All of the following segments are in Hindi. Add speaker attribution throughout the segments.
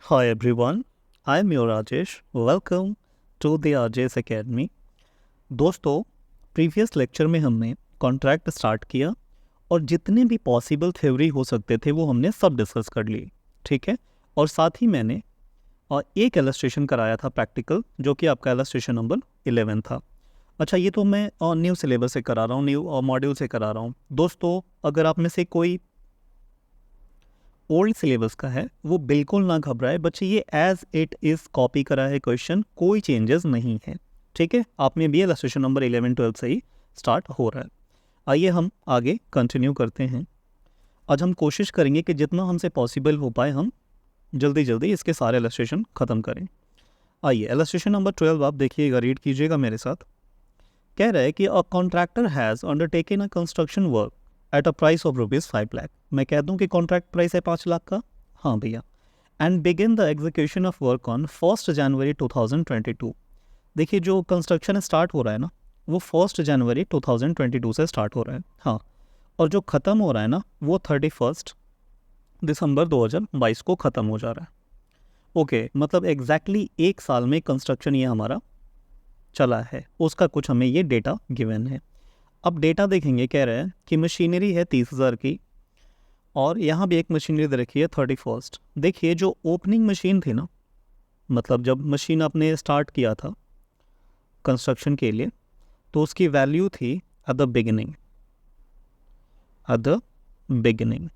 Speaker 1: Hi everyone, I am your Rajesh. Welcome to the RJ's Academy. दोस्तों, प्रीवियस लेक्चर में हमने कॉन्ट्रैक्ट स्टार्ट किया और जितने भी पॉसिबल थ्योरी हो सकते थे वो हमने सब डिस्कस कर लिए, ठीक है। और साथ ही मैंने एक इलस्ट्रेशन कराया था प्रैक्टिकल, जो कि आपका इलस्ट्रेशन नंबर 11 था। अच्छा, ये तो मैं न्यू सिलेबस से करा रहा हूँ, न्यू मॉड्यूल से करा रहा हूँ। दोस्तों, अगर आप में से कोई ओल्ड सिलेबस का है वो बिल्कुल ना घबराए बच्चे, ये एज इट इज़ कॉपी करा है क्वेश्चन, कोई चेंजेस नहीं है, ठीक है। आप में भी इलस्ट्रेशन नंबर 11-12 से ही स्टार्ट हो रहा है। आइए हम आगे कंटिन्यू करते हैं। आज हम कोशिश करेंगे कि जितना हमसे पॉसिबल हो पाए हम जल्दी जल्दी इसके सारे इलस्ट्रेशन ख़त्म करें। आइए इलस्ट्रेशन नंबर 12 आप देखिएगा, रीड कीजिएगा मेरे साथ। कह रहा है कि a contractor has undertaken a construction work at a price of ₹5 lakh. मैं कह दूं कि कॉन्ट्रैक्ट प्राइस है 5 लाख का। हाँ भैया। And begin the execution of work on 1 जनवरी 2022। देखिए, जो कंस्ट्रक्शन स्टार्ट हो रहा है ना, वो 1 जनवरी 2022 से स्टार्ट हो रहा है। हाँ, और जो ख़त्म हो रहा है ना, वो 31 दिसंबर 2022 को ख़त्म हो जा रहा है। ओके, मतलब एग्जैक्टली एक साल में कंस्ट्रक्शन ये हमारा चला है, उसका कुछ हमें ये डेटा गिवन है। अब डेटा देखेंगे, कह रहे हैं कि मशीनरी है 30,000 की, और यहाँ भी एक मशीनरी दे रखी है 31st। देखिए, जो ओपनिंग मशीन थी ना, मतलब जब मशीन आपने स्टार्ट किया था कंस्ट्रक्शन के लिए, तो उसकी वैल्यू थी at the beginning, at the beginning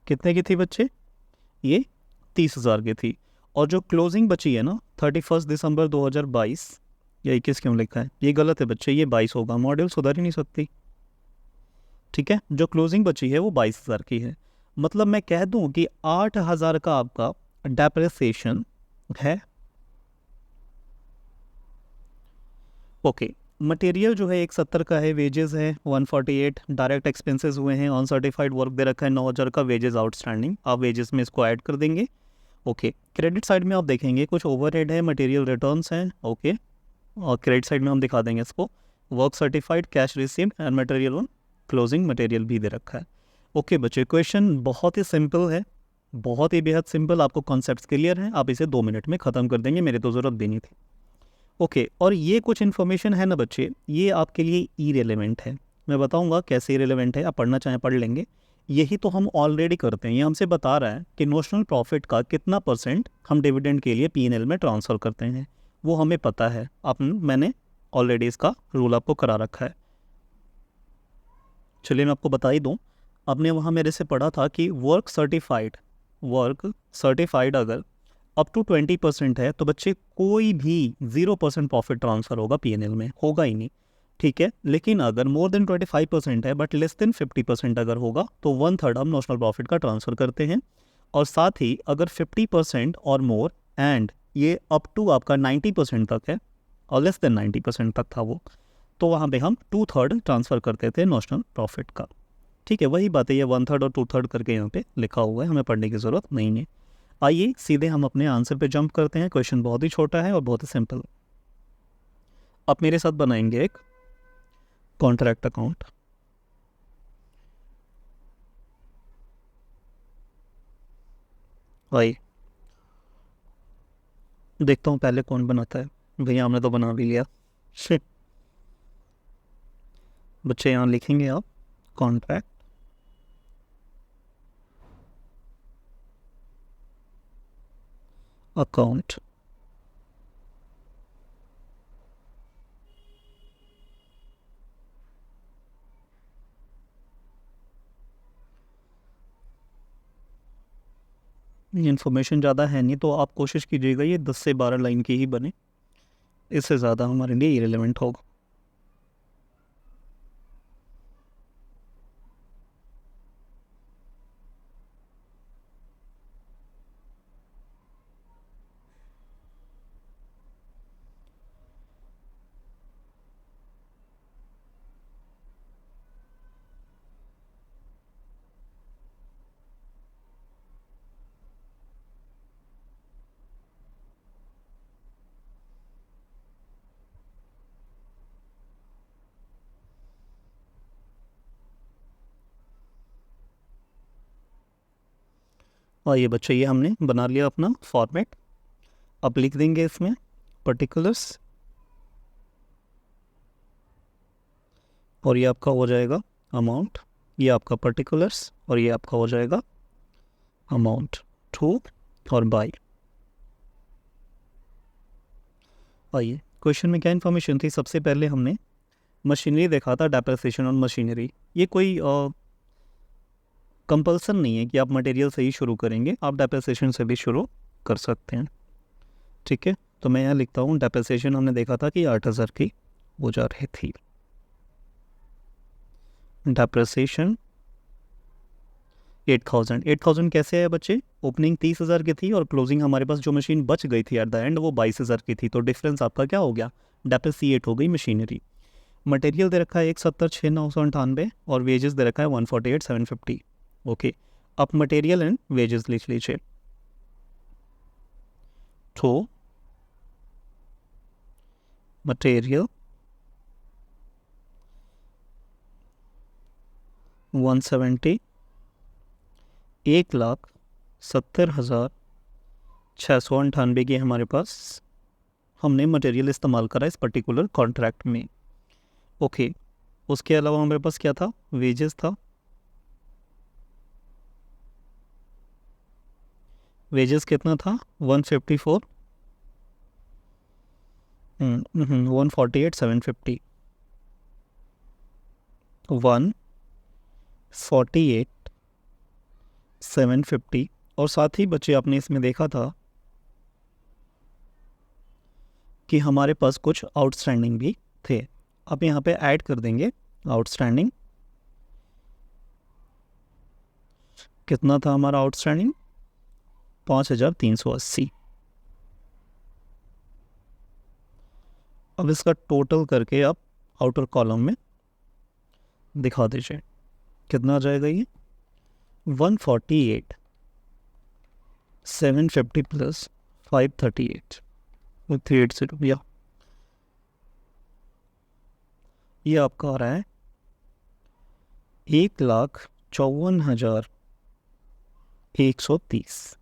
Speaker 1: कितने की थी बच्चे? ये 30,000 की थी। और जो क्लोजिंग बची है ना 31 दिसंबर 2022, या 21 क्यों लिखा है, ये गलत है बच्चे, ये 22 होगा, मॉडल सुधर ही नहीं सकती, ठीक है। जो क्लोजिंग बची है वो 22,000 की है। मतलब मैं कह दूं कि 8,000 का आपका डेप्रिसिएशन है। ओके, मटेरियल जो है 170 का है, वेजेस है 148, डायरेक्ट एक्सपेंसेस हुए हैं, ऑन सर्टिफाइड वर्क दे रखा है 9,000 का, वेजेस आउटस्टैंडिंग, आप वेजेस में इसको ऐड कर देंगे। ओके, क्रेडिट साइड में आप देखेंगे कुछ ओवरहेड है, मटेरियल रिटर्न्स हैं। ओके, और क्रेडिट साइड में हम दिखा देंगे इसको, work certified, cash received and material on closing, material भी दे रखा है। ओके बच्चे, क्वेश्चन बहुत ही सिंपल है, बहुत ही बेहद सिंपल। आपको कॉन्सेप्ट्स क्लियर हैं, आप इसे 2 मिनट में ख़त्म कर देंगे, मेरे तो ज़रूरत भी नहीं थी। ओके, और ये कुछ इन्फॉर्मेशन है ना बच्चे, ये आपके लिए इरेलीवेंट है। मैं बताऊंगा कैसे इरेलीवेंट है, आप पढ़ना चाहें पढ़ लेंगे। यही तो हम ऑलरेडी करते हैं। ये हमसे बता रहा है कि नोशनल प्रॉफिट का कितना परसेंट हम डिविडेंड के लिए पीएनएल में ट्रांसफ़र करते हैं, वो हमें पता है। मैंने ऑलरेडी इसका रूल आपको करा रखा है। चलिए मैं आपको बता ही दूँ, आपने वहाँ मेरे से पढ़ा था कि वर्क सर्टिफाइड अगर अप टू 20% है तो बच्चे कोई भी 0% प्रॉफिट ट्रांसफ़र होगा पीएनएल में, होगा ही नहीं, ठीक है। लेकिन अगर मोर देन 25% है बट लेस देन 50% अगर होगा तो 1/3 हम नॉशनल प्रॉफिट का ट्रांसफ़र करते हैं। और साथ ही अगर 50% और मोर एंड ये अप टू आपका 90% तक है, और लेस देन 90% तक था वो, तो वहाँ पे हम 2/3 ट्रांसफ़र करते थे नॉशनल प्रॉफिट का, ठीक है। वही बात है, ये 1/3 और 2/3 करके यहाँ पे लिखा हुआ है, हमें पढ़ने की ज़रूरत नहीं है। आइए सीधे हम अपने आंसर पे जंप करते हैं। क्वेश्चन बहुत ही छोटा है और बहुत ही सिंपल। आप मेरे साथ बनाएंगे एक कॉन्ट्रैक्ट अकाउंट। आइए देखता हूँ पहले कौन बनाता है। भैया हमने तो बना भी लिया। शिट। बच्चे यहाँ लिखेंगे आप कॉन्ट्रैक्ट अकाउंट। इन्फॉर्मेशन ज़्यादा है नहीं, तो आप कोशिश कीजिएगा ये 10 से 12 लाइन की ही बने, इससे ज़्यादा हमारे लिए इरेलीवेंट होगा। और ये बच्चे ये हमने बना लिया अपना फॉर्मेट। अब लिख देंगे इसमें पर्टिकुलर्स, और ये आपका हो जाएगा अमाउंट, ये आपका पर्टिकुलर्स, और ये आपका हो जाएगा अमाउंट टू और बाई। आइए क्वेश्चन में क्या इन्फॉर्मेशन थी, सबसे पहले हमने मशीनरी देखा था, डेप्रिसिएशन ऑन मशीनरी। ये कोई कंपल्सन नहीं है कि आप मटेरियल से ही शुरू करेंगे, आप डेप्रिसिएशन से भी शुरू कर सकते हैं। ठीक है, तो मैं यहाँ लिखता हूँ डेप्रिसिएशन हमने देखा था कि 8,000 की हो जा रही थी। डेप्रिसिएशन 8,000 कैसे है बच्चे, ओपनिंग 30,000 की थी और क्लोजिंग हमारे पास जो मशीन बच गई थी एट द एंड वो 22,000 की थी, तो डिफरेंस आपका क्या हो गया, डेप्रिसिएट हो गई मशीनरी। मटेरियल दे रखा है 170,698 और वेजेस दे रखा है 148,750। ओके, अब मटेरियल एंड वेजेस लिख लीजिए। तो मटेरियल 170, 1,70,698 की हमारे पास हमने मटेरियल इस्तेमाल करा इस पर्टिकुलर कॉन्ट्रैक्ट में। ओके, उसके अलावा हमारे पास क्या था, वेजेस था। वेजेस कितना था 154, 148,750, 148,750। और साथ ही बच्चे आपने इसमें देखा था कि हमारे पास कुछ आउटस्टैंडिंग भी थे। अब यहाँ पे ऐड कर देंगे आउटस्टैंडिंग। कितना था हमारा आउटस्टैंडिंग, 5,380। अब इसका टोटल करके आप आउटर कॉलम में दिखा दीजिए कितना आ जाएगा ये, 148,750 प्लस 538 380 या ये आपका आ रहा है 1,54,130।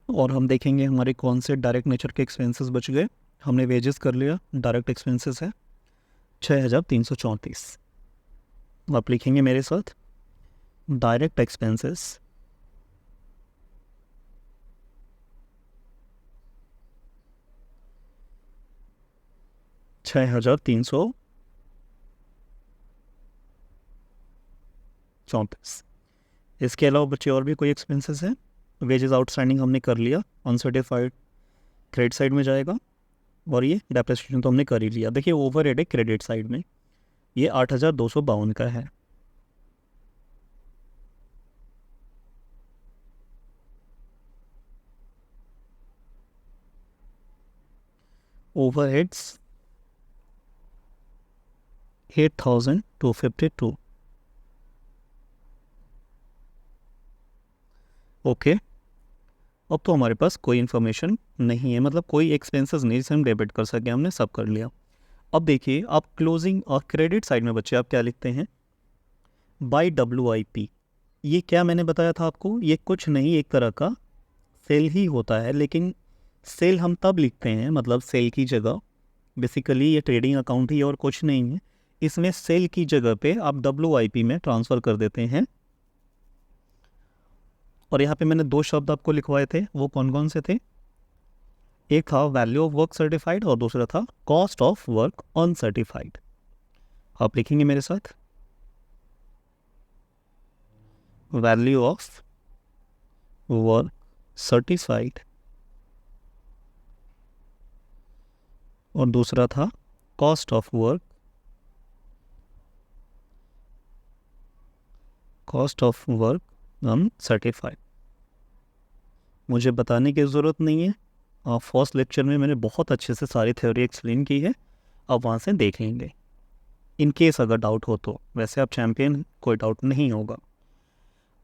Speaker 1: और हम देखेंगे हमारे कौन से डायरेक्ट नेचर के एक्सपेंसेस बच गए। हमने वेजेस कर लिया, डायरेक्ट एक्सपेंसेस है 6,334। आप लिखेंगे मेरे साथ, डायरेक्ट एक्सपेंसेस 6,334। इसके अलावा बच्चे और भी कोई एक्सपेंसेस हैं, वेजेस आउटस्टैंडिंग हमने कर लिया, अनसर्टिफाइड क्रेडिट साइड में जाएगा, और ये डेप्रिसिएशन तो हमने कर ही लिया। देखिए ओवरहेड है क्रेडिट साइड में, ये 8,252 का है। ओवरहेड्स 8,252। ओके, अब तो हमारे पास कोई इन्फॉर्मेशन नहीं है, मतलब कोई एक्सपेंसेस नहीं जिसे हम डेबिट कर सके, हमने सब कर लिया। अब देखिए आप क्लोजिंग और क्रेडिट साइड में बच्चे आप क्या लिखते हैं, बाई WIP। ये क्या मैंने बताया था आपको, ये कुछ नहीं एक तरह का सेल ही होता है, लेकिन सेल हम तब लिखते हैं, मतलब सेल की जगह, बेसिकली ये ट्रेडिंग अकाउंट ही और कुछ नहीं है। इसमें सेल की जगह पे आप WIP में ट्रांसफ़र कर देते हैं। और यहाँ पे मैंने दो शब्द आपको लिखवाए थे, वो कौन कौन से थे, एक था वैल्यू ऑफ वर्क सर्टिफाइड और दूसरा था कॉस्ट ऑफ वर्क अनसर्टिफाइड। आप लिखेंगे मेरे साथ, वैल्यू ऑफ वर्क सर्टिफाइड और दूसरा था कॉस्ट ऑफ वर्क अनसर्टिफाइड। मुझे बताने की ज़रूरत नहीं है, फर्स्ट लेक्चर में मैंने बहुत अच्छे से सारी थ्योरी एक्सप्लेन की है, अब वहाँ से देख लेंगे इन केस अगर डाउट हो तो। वैसे आप चैम्पियन, कोई डाउट नहीं होगा।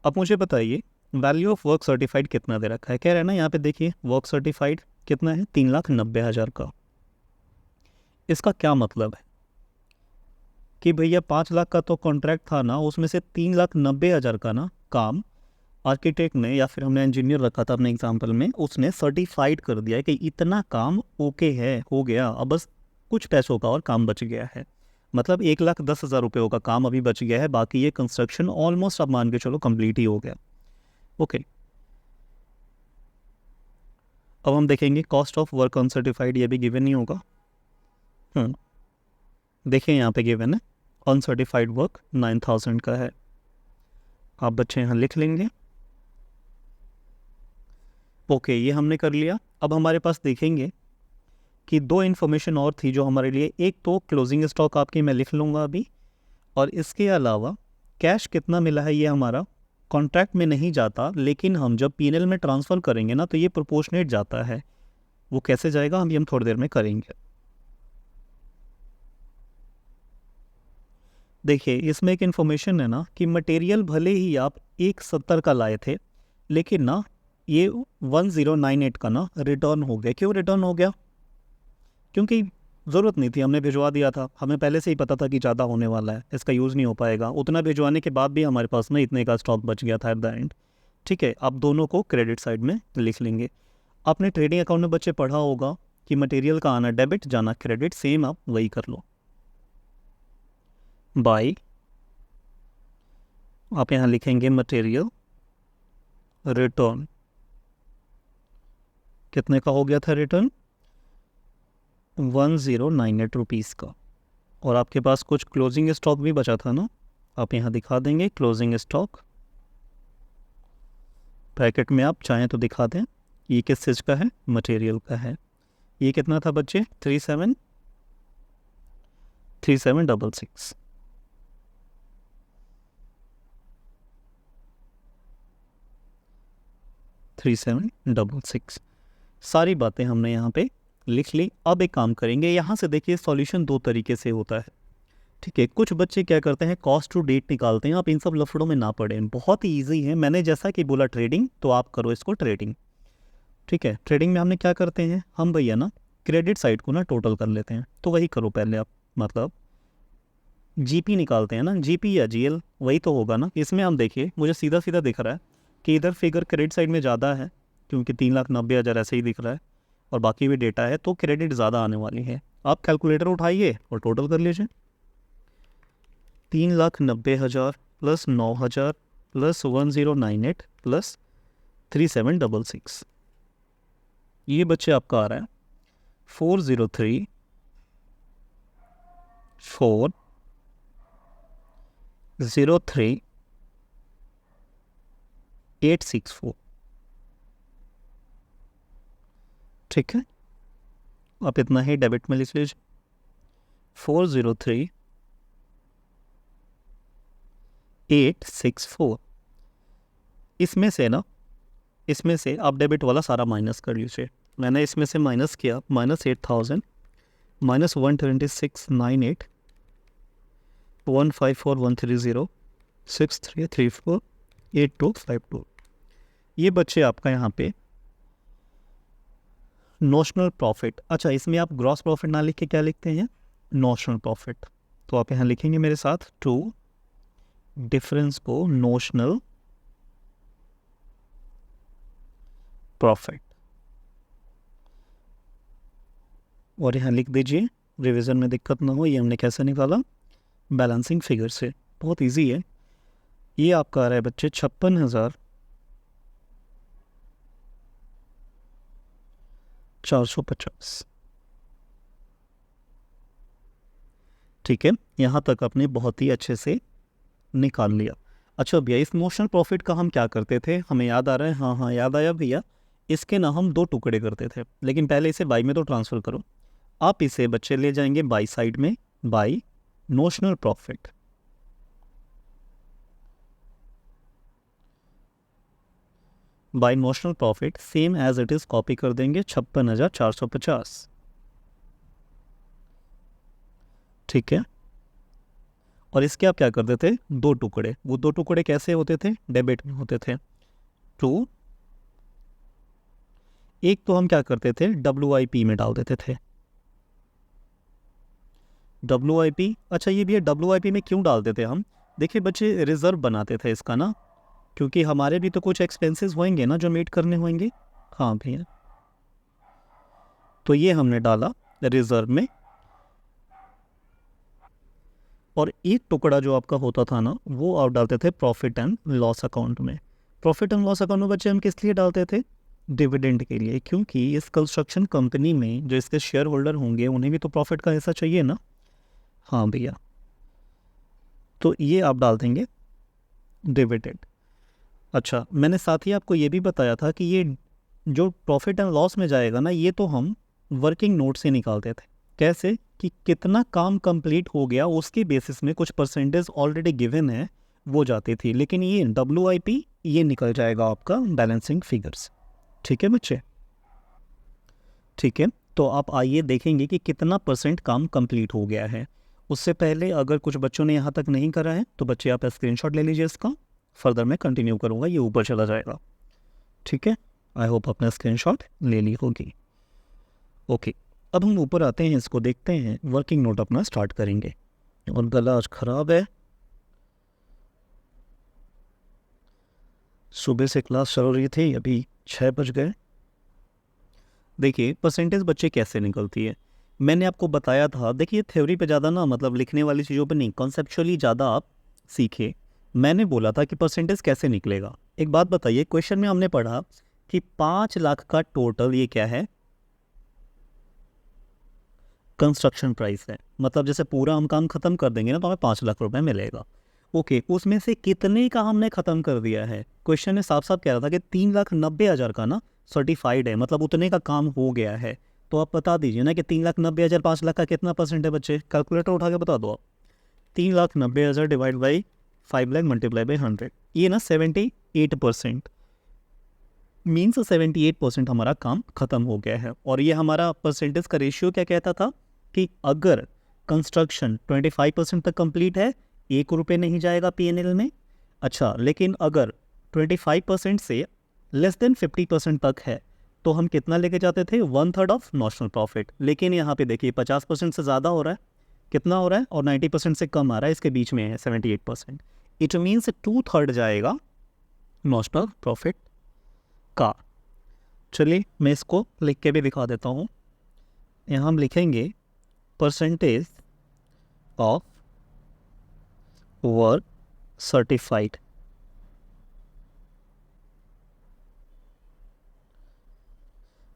Speaker 1: अब मुझे बताइए वैल्यू ऑफ वर्क सर्टिफाइड कितना दे रखा है, कह रहे हैं ना यहाँ पे, देखिए वर्क सर्टिफाइड कितना है, 3,90,000 का। इसका क्या मतलब है कि भैया 5 लाख का तो कॉन्ट्रैक्ट था ना, उसमें से 3,90,000 का ना काम आर्किटेक्ट ने या फिर हमने इंजीनियर रखा था अपने एग्जाम्पल में, उसने सर्टिफाइड कर दिया है कि इतना काम ओके है, हो गया, अब बस कुछ पैसों का और काम बच गया है। मतलब 1,10,000 रुपये का काम अभी बच गया है, बाकी ये कंस्ट्रक्शन ऑलमोस्ट आप मान के चलो कंप्लीट ही हो गया। ओके, अब हम देखेंगे कॉस्ट ऑफ वर्क अनसर्टिफाइड, ये भी गिवन नहीं होगा। देखिए यहाँ पे गिवन है अनसर्टिफाइड वर्क 9,000 का है, आप बच्चे यहाँ लिख लेंगे। ओके, ये हमने कर लिया। अब हमारे पास देखेंगे कि दो इन्फॉर्मेशन और थी जो हमारे लिए, एक तो क्लोजिंग स्टॉक आपकी मैं लिख लूँगा अभी, और इसके अलावा कैश कितना मिला है ये हमारा कॉन्ट्रैक्ट में नहीं जाता, लेकिन हम जब P&L में ट्रांसफ़र करेंगे ना तो ये प्रोपोर्शनेट जाता है। वो कैसे जाएगा हम थोड़ी देर में करेंगे। देखिए इसमें एक इन्फॉर्मेशन है ना कि मटेरियल भले ही आप 170 का लाए थे, लेकिन ना ये 1098 का ना रिटर्न हो गया। क्यों रिटर्न हो गया? क्योंकि ज़रूरत नहीं थी, हमने भिजवा दिया था, हमें पहले से ही पता था कि ज़्यादा होने वाला है, इसका यूज़ नहीं हो पाएगा। उतना भिजवाने के बाद भी हमारे पास ना इतने का स्टॉक बच गया था एट द एंड। ठीक है, आप दोनों को क्रेडिट साइड में लिख लेंगे। आपने ट्रेडिंग अकाउंट में बच्चे पढ़ा होगा कि मटेरियल का आना डेबिट जाना क्रेडिट, सेम आप वही कर लो। बाय आप यहाँ लिखेंगे मटेरियल रिटर्न, कितने का हो गया था रिटर्न? 1098 रुपीज़ का। और आपके पास कुछ क्लोजिंग स्टॉक भी बचा था ना, आप यहाँ दिखा देंगे क्लोजिंग स्टॉक, पैकेट में आप चाहें तो दिखा दें। ये किस चीज़ का है? मटेरियल का है। ये कितना था बच्चे? 3766। 3766। सारी बातें हमने यहाँ पे लिख ली। अब एक काम करेंगे, यहाँ से देखिए सॉल्यूशन दो तरीके से होता है। ठीक है, कुछ बच्चे क्या करते हैं कॉस्ट टू डेट निकालते हैं। आप इन सब लफड़ों में ना पड़ें, बहुत ही ईजी है। मैंने जैसा कि बोला ट्रेडिंग, तो आप करो इसको ट्रेडिंग। ठीक है, ट्रेडिंग में हमने क्या करते हैं, हम भैया ना क्रेडिट साइड को ना टोटल कर लेते हैं। तो वही करो पहले आप, मतलब जीपी निकालते हैं ना, जीपी या जीएल वही तो होगा ना। इसमें हम देखिए मुझे सीधा सीधा दिख रहा है कि इधर फिगर क्रेडिट साइड में ज़्यादा है, क्योंकि 3,90,000 ऐसे ही दिख रहा है और बाकी भी डेटा है, तो क्रेडिट ज़्यादा आने वाली है। आप कैलकुलेटर उठाइए और टोटल कर लीजिए। 3,90,000 प्लस 9,000 प्लस 1098 प्लस 3766, ये बच्चे आपका आ रहा है 403,403,864। ठीक है, आप इतना ही डेबिट में लिख लीजिए 403,864। इसमें से ना, इसमें से आप डेबिट वाला सारा माइनस कर लीजिए। मैंने इसमें से माइनस किया, -8,000 -126,98 154,130 6334 8252। ये बच्चे आपका यहाँ पे नोशनल प्रॉफिट। अच्छा, इसमें आप ग्रॉस प्रॉफिट ना लिख के क्या लिखते हैं? Notional profit. तो आप यहाँ लिखेंगे मेरे साथ, टू डिफरेंस को नोशनल प्रॉफिट, और यहाँ लिख दीजिए, रिवीजन में दिक्कत ना हो। ये हमने कैसे निकाला? बैलेंसिंग फिगर से। बहुत इजी है। ये आपका आ रहा है बच्चे 56,450। ठीक है, यहाँ तक आपने बहुत ही अच्छे से निकाल लिया। अच्छा भैया, इस नोशनल प्रॉफिट का हम क्या करते थे? हमें याद आ रहा है, हाँ याद आया भैया। इसके ना हम दो टुकड़े करते थे, लेकिन पहले इसे बाई में तो ट्रांसफ़र करो। आप इसे बच्चे ले जाएंगे बाई साइड में, by notional profit. By notional profit same as it is copy कर देंगे 56,450। ठीक है, और इसके आप क्या करते थे? दो टुकड़े। वो दो टुकड़े कैसे होते थे? डेबिट में होते थे। टू, एक तो हम क्या करते थे? WIP में डाल देते थे। WIP, अच्छा ये भी है, WIP में क्यों डालते थे हम? देखिए बच्चे, रिजर्व बनाते थे इसका ना, क्योंकि हमारे भी तो कुछ एक्सपेंसेस होंगे ना जो मीट करने होंगे। हाँ भैया, तो ये हमने डाला रिजर्व में। और एक टुकड़ा जो आपका होता था ना, वो आप डालते थे प्रॉफिट एंड लॉस अकाउंट में। प्रॉफिट एंड लॉस अकाउंट में बच्चे हम किस लिए डालते थे? डिविडेंड के लिए, क्योंकि इस कंस्ट्रक्शन कंपनी में जो इसके शेयर होल्डर होंगे उन्हें भी तो प्रॉफिट का हिस्सा चाहिए ना। हाँ भैया, तो ये आप डाल देंगे डिविडेंड। अच्छा, मैंने साथ ही आपको ये भी बताया था कि ये जो प्रॉफिट एंड लॉस में जाएगा ना, ये तो हम वर्किंग नोट से निकालते थे। कैसे? कि कितना काम कंप्लीट हो गया उसके बेसिस में कुछ परसेंटेज ऑलरेडी गिवन है वो जाती थी, लेकिन ये WIP ये निकल जाएगा आपका बैलेंसिंग फिगर्स। ठीक है बच्चे? ठीक है, तो आप आइए देखेंगे कि कितना परसेंट काम कंप्लीट हो गया है। उससे पहले अगर कुछ बच्चों ने यहाँ तक नहीं करा है तो बच्चे आप स्क्रीनशॉट ले लीजिए इसका, फर्दर मैं कंटिन्यू करूँगा, ये ऊपर चला जाएगा। ठीक है, आई होप आपने स्क्रीनशॉट ले ली होगी। ओके, अब हम ऊपर आते हैं, इसको देखते हैं, वर्किंग नोट अपना स्टार्ट करेंगे। और गला आज ख़राब है, सुबह से क्लास चल रही थी, अभी 6 बज गए। देखिए परसेंटेज बच्चे कैसे निकलती है, मैंने आपको बताया था। देखिए थ्योरी पे ज़्यादा ना, मतलब लिखने वाली चीज़ों पे नहीं, कॉन्सेप्चुअली ज़्यादा आप सीखे। मैंने बोला था कि परसेंटेज कैसे निकलेगा। एक बात बताइए, क्वेश्चन में हमने पढ़ा कि 5 लाख का टोटल ये क्या है? कंस्ट्रक्शन प्राइस है। मतलब जैसे पूरा हम काम ख़त्म कर देंगे ना तो हमें 5 लाख रुपए मिलेगा। ओके, उसमें से कितने का हमने ख़त्म कर दिया है? क्वेश्चन ने साफ साफ कह रहा था कि 3,90,000 का ना सर्टिफाइड है, मतलब उतने का काम हो गया है। तो आप बता दीजिए ना कि 3,90,000 5 लाख का कितना परसेंट है बच्चे? कैलकुलेटर उठा के बता दो आप। 3,90,000 divide by 5 lakh multiply by 100, ये ना 78% मीन्स 78% हमारा काम ख़त्म हो गया है। और ये हमारा परसेंटेज का रेशियो क्या कहता था कि अगर कंस्ट्रक्शन 25% तक कंप्लीट है, 1 रुपये नहीं जाएगा PNL में। अच्छा, लेकिन अगर 25% से लेस देन 50% तक है तो हम कितना लेके जाते थे? 1/3 ऑफ नॉशनल प्रॉफिट। लेकिन यहाँ पे देखिए 50% से ज़्यादा हो रहा है, कितना हो रहा है? और 90% से कम आ रहा है, इसके बीच में है 78%। इट मीन्स 2/3 जाएगा नॉशनल प्रॉफिट का। चलिए मैं इसको लिख के भी दिखा देता हूँ। यहाँ हम लिखेंगे परसेंटेज ऑफ वर्क सर्टिफाइड।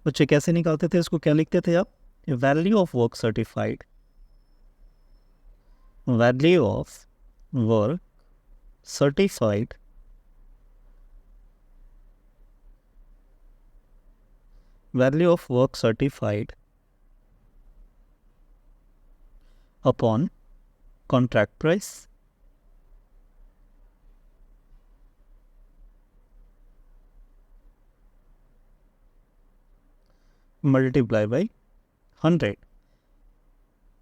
Speaker 1: बच्चे कैसे निकालते थे इसको? क्या लिखते थे आप? Value of work certified, value of work certified value of work certified upon contract price multiply by 100।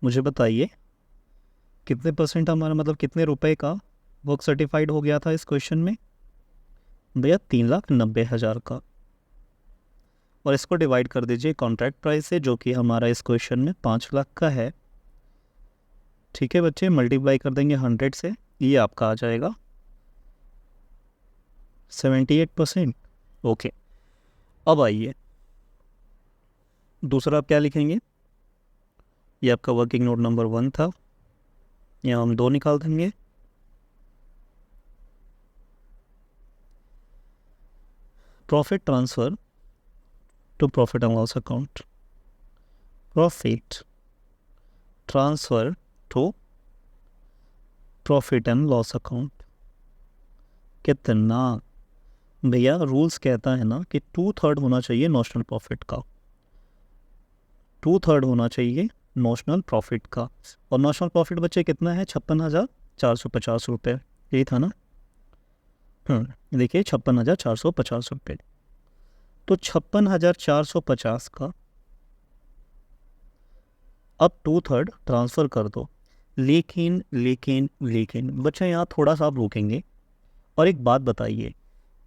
Speaker 1: मुझे बताइए कितने परसेंट हमारा, मतलब कितने रुपए का वर्क सर्टिफाइड हो गया था इस क्वेश्चन में? भैया 3,90,000 का। और इसको डिवाइड कर दीजिए कॉन्ट्रैक्ट प्राइस से, जो कि हमारा इस क्वेश्चन में 5 लाख का है। ठीक है बच्चे, मल्टीप्लाई कर देंगे 100 से, ये आपका आ जाएगा 78%। ओके, अब आइए दूसरा आप क्या लिखेंगे? ये आपका वर्किंग नोट नंबर 1 था, यहाँ हम 2 निकाल देंगे। Profit transfer to profit and loss account, profit transfer to profit and loss account. कितना? भैया रूल्स कहता है ना कि 2/3 होना चाहिए नॉशनल प्रॉफिट का, 2/3 होना चाहिए नॉशनल प्रॉफिट का। और नॉशनल प्रॉफिट बच्चे कितना है? 56,450 रुपये, यही था ना? देखिए 56,450 रुपये। तो 56,450 का अब 2/3 ट्रांसफ़र कर दो। लेकिन लेकिन लेकिन बच्चे यहाँ थोड़ा सा आप रोकेंगे और एक बात बताइए,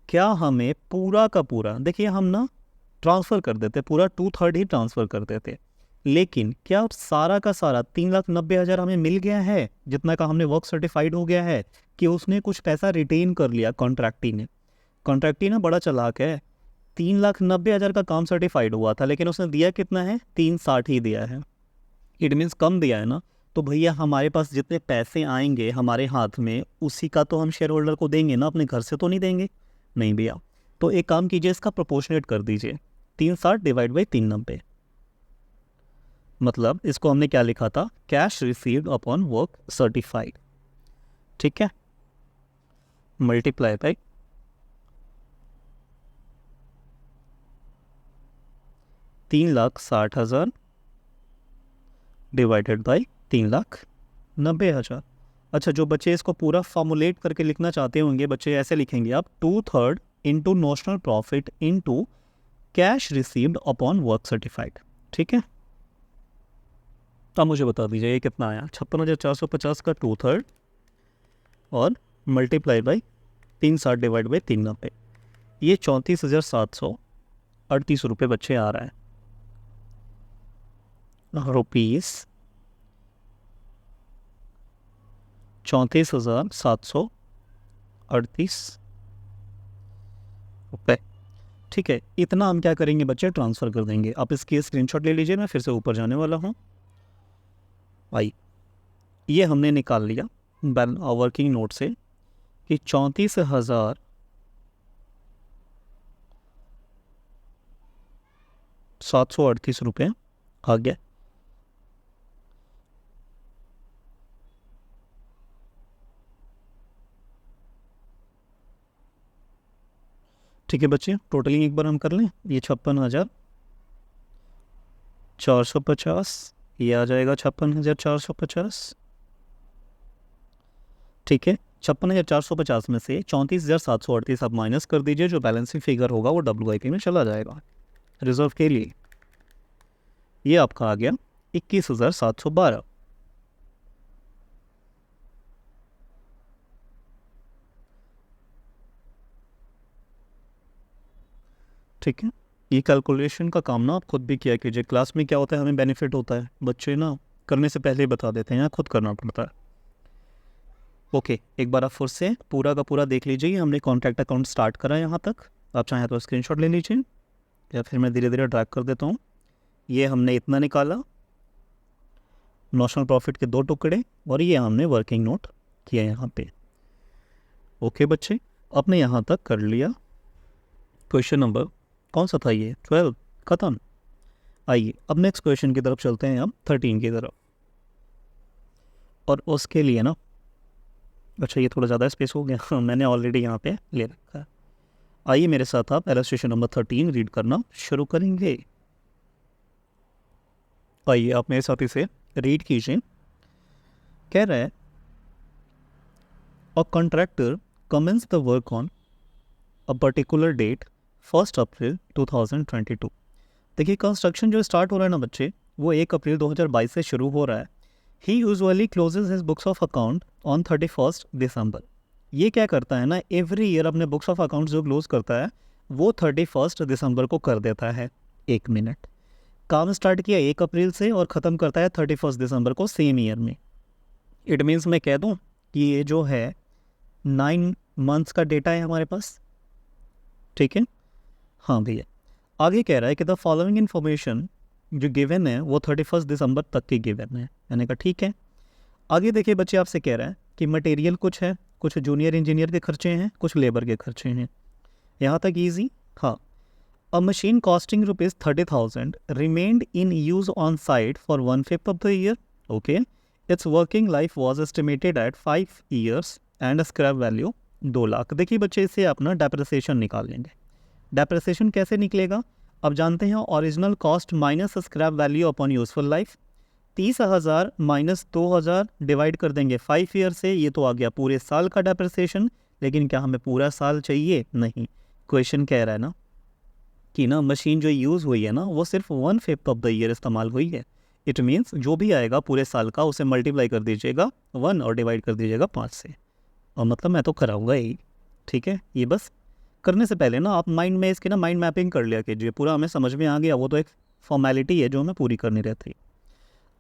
Speaker 1: क्या हमें पूरा का पूरा, देखिए हम ना ट्रांसफ़र कर देते, पूरा 2/3 ही ट्रांसफ़र कर देते, लेकिन क्या सारा का सारा 3,90,000 हमें मिल गया है जितना का हमने वर्क सर्टिफाइड हो गया है, कि उसने कुछ पैसा रिटेन कर लिया कॉन्ट्रैक्टी ने? कॉन्ट्रैक्टी ना बड़ा चालाक है, 3,90,000 का काम सर्टिफाइड हुआ था, लेकिन उसने दिया कितना है, 360 ही दिया है। इट मीन्स कम दिया है ना। तो भैया हमारे पास जितने पैसे आएंगे हमारे हाथ में, उसी का तो हम शेयर होल्डर को देंगे ना, अपने घर से तो नहीं देंगे। नहीं भैया, तो एक काम कीजिए, इसका प्रोपोर्शनेट कर दीजिए, 360 डिवाइड बाई 390। मतलब इसको हमने क्या लिखा था, cash received upon work certified, ठीक है, मल्टीप्लाई बाई 3,60,000 डिवाइडेड बाई 3,90,000। अच्छा, जो बच्चे इसको पूरा फॉर्मुलेट करके लिखना चाहते होंगे बच्चे, ऐसे लिखेंगे आप, 2/3 into notional profit into cash received upon work certified, ठीक है। तो मुझे बता दीजिए ये कितना आया, 56,450 का 2/3 और मल्टीप्लाई बाई 360 डिवाइड बाई 390, ये 34,738 रुपये बच्चे आ रहा है, रुपीज़ 34,738 रुपये, ठीक है। इतना हम क्या करेंगे बच्चे, ट्रांसफ़र कर देंगे। आप इसकी स्क्रीनशॉट ले लीजिए, मैं फिर से ऊपर जाने वाला हूँ। आई, ये हमने निकाल लिया वर्किंग नोट से कि 34,738 रुपये आ गया। ठीक है बच्चे, टोटलिंग एक बार हम कर लें, ये 56,450, ये आ जाएगा 56,450, ठीक है। 56,450 में से 34,738 आप माइनस कर दीजिए, जो बैलेंसिंग फिगर होगा वो WIP में चला जाएगा रिजर्व के लिए। ये आपका आ गया 21,712, ठीक है। ये कैलकुलेशन का काम ना आप खुद भी किया कीजिए, क्लास में क्या होता है हमें बेनिफिट होता है, बच्चे ना करने से पहले ही बता देते हैं, यहाँ खुद करना पड़ता है। ओके, एक बार आप फिर से पूरा का पूरा देख लीजिए, हमने कॉन्ट्रैक्ट अकाउंट स्टार्ट करा है यहाँ तक, आप चाहें तो स्क्रीनशॉट ले लीजिए या फिर मैं धीरे धीरे ड्रैग कर देता हूँ। ये हमने इतना निकाला, नॉशनल प्रॉफिट के 2 टुकड़े, और ये हमने वर्किंग नोट किया यहाँ पे। ओके बच्चे, आपने यहाँ तक कर लिया। क्वेश्चन नंबर कौन सा था ये, 12 ख़त्म। आइए अब नेक्स्ट क्वेश्चन की तरफ चलते हैं, अब 13 की तरफ। और उसके लिए ना, अच्छा ये थोड़ा ज़्यादा स्पेस हो गया मैंने ऑलरेडी यहाँ पे ले रखा है। आइए मेरे साथ आप इलस्ट्रेशन नंबर 13 रीड करना शुरू करेंगे। आइए आप मेरे साथ इसे रीड कीजिए। कह रहा है, a contractor commence the work on a particular date 1 April 2022। देखिए कंस्ट्रक्शन जो स्टार्ट हो रहा है ना बच्चे, वो 1 अप्रैल 2022 से शुरू हो रहा है। He usually closes his books of account on 31 December. ये क्या करता है ना, एवरी ईयर अपने बुक्स ऑफ अकाउंट जो क्लोज करता है वो 31 दिसंबर को कर देता है। 1 मिनट, काम स्टार्ट किया 1 अप्रैल से और ख़त्म करता है 31 दिसंबर को सेम ईयर में। इट मीन्स मैं कह दूँ कि ये जो है 9 मंथ्स का डेटा है हमारे पास, ठीक है। हाँ भैया, आगे कह रहा है कि द फॉलोइंग इन्फॉर्मेशन जो गिवन है वो 31 दिसंबर तक की गिवन है। मैंने कहा ठीक है। आगे देखिए बच्चे, आपसे कह रहा है कि मटेरियल कुछ है, कुछ जूनियर इंजीनियर के खर्चे हैं, कुछ लेबर के खर्चे हैं। यहाँ तक ईजी। हाँ, अ machine costing ₹30,000 remained in use on site for 1/5 of the year. Okay, it's working life was estimated at 5 years and scrap value 2 lakh. देखिए बच्चे, इससे अपना डेप्रिसिएशन निकाल लेंगे। डेप्रिसिएशन कैसे निकलेगा, अब जानते हैं, original cost minus scrap value upon useful life. 30,000 minus 2,000 divide कर देंगे 5 ईयर से, ये तो आ गया पूरे साल का डेप्रिसिएशन। लेकिन क्या हमें पूरा साल चाहिए, नहीं। क्वेश्चन कह रहा है ना कि ना मशीन जो यूज़ हुई है ना वो सिर्फ 1/5 ऑफ द ईयर इस्तेमाल हुई है। इट मीन्स जो भी आएगा पूरे साल का उसे मल्टीप्लाई कर दीजिएगा 1 और डिवाइड कर दीजिएगा 5 से, और मतलब मैं तो कराऊंगा ही, ठीक है। ये बस करने से पहले ना आप माइंड में इसकी ना माइंड मैपिंग कर लिया कीजिए, पूरा हमें समझ में आ गया, वो तो एक फॉर्मेलिटी है जो हमें पूरी करनी रहती।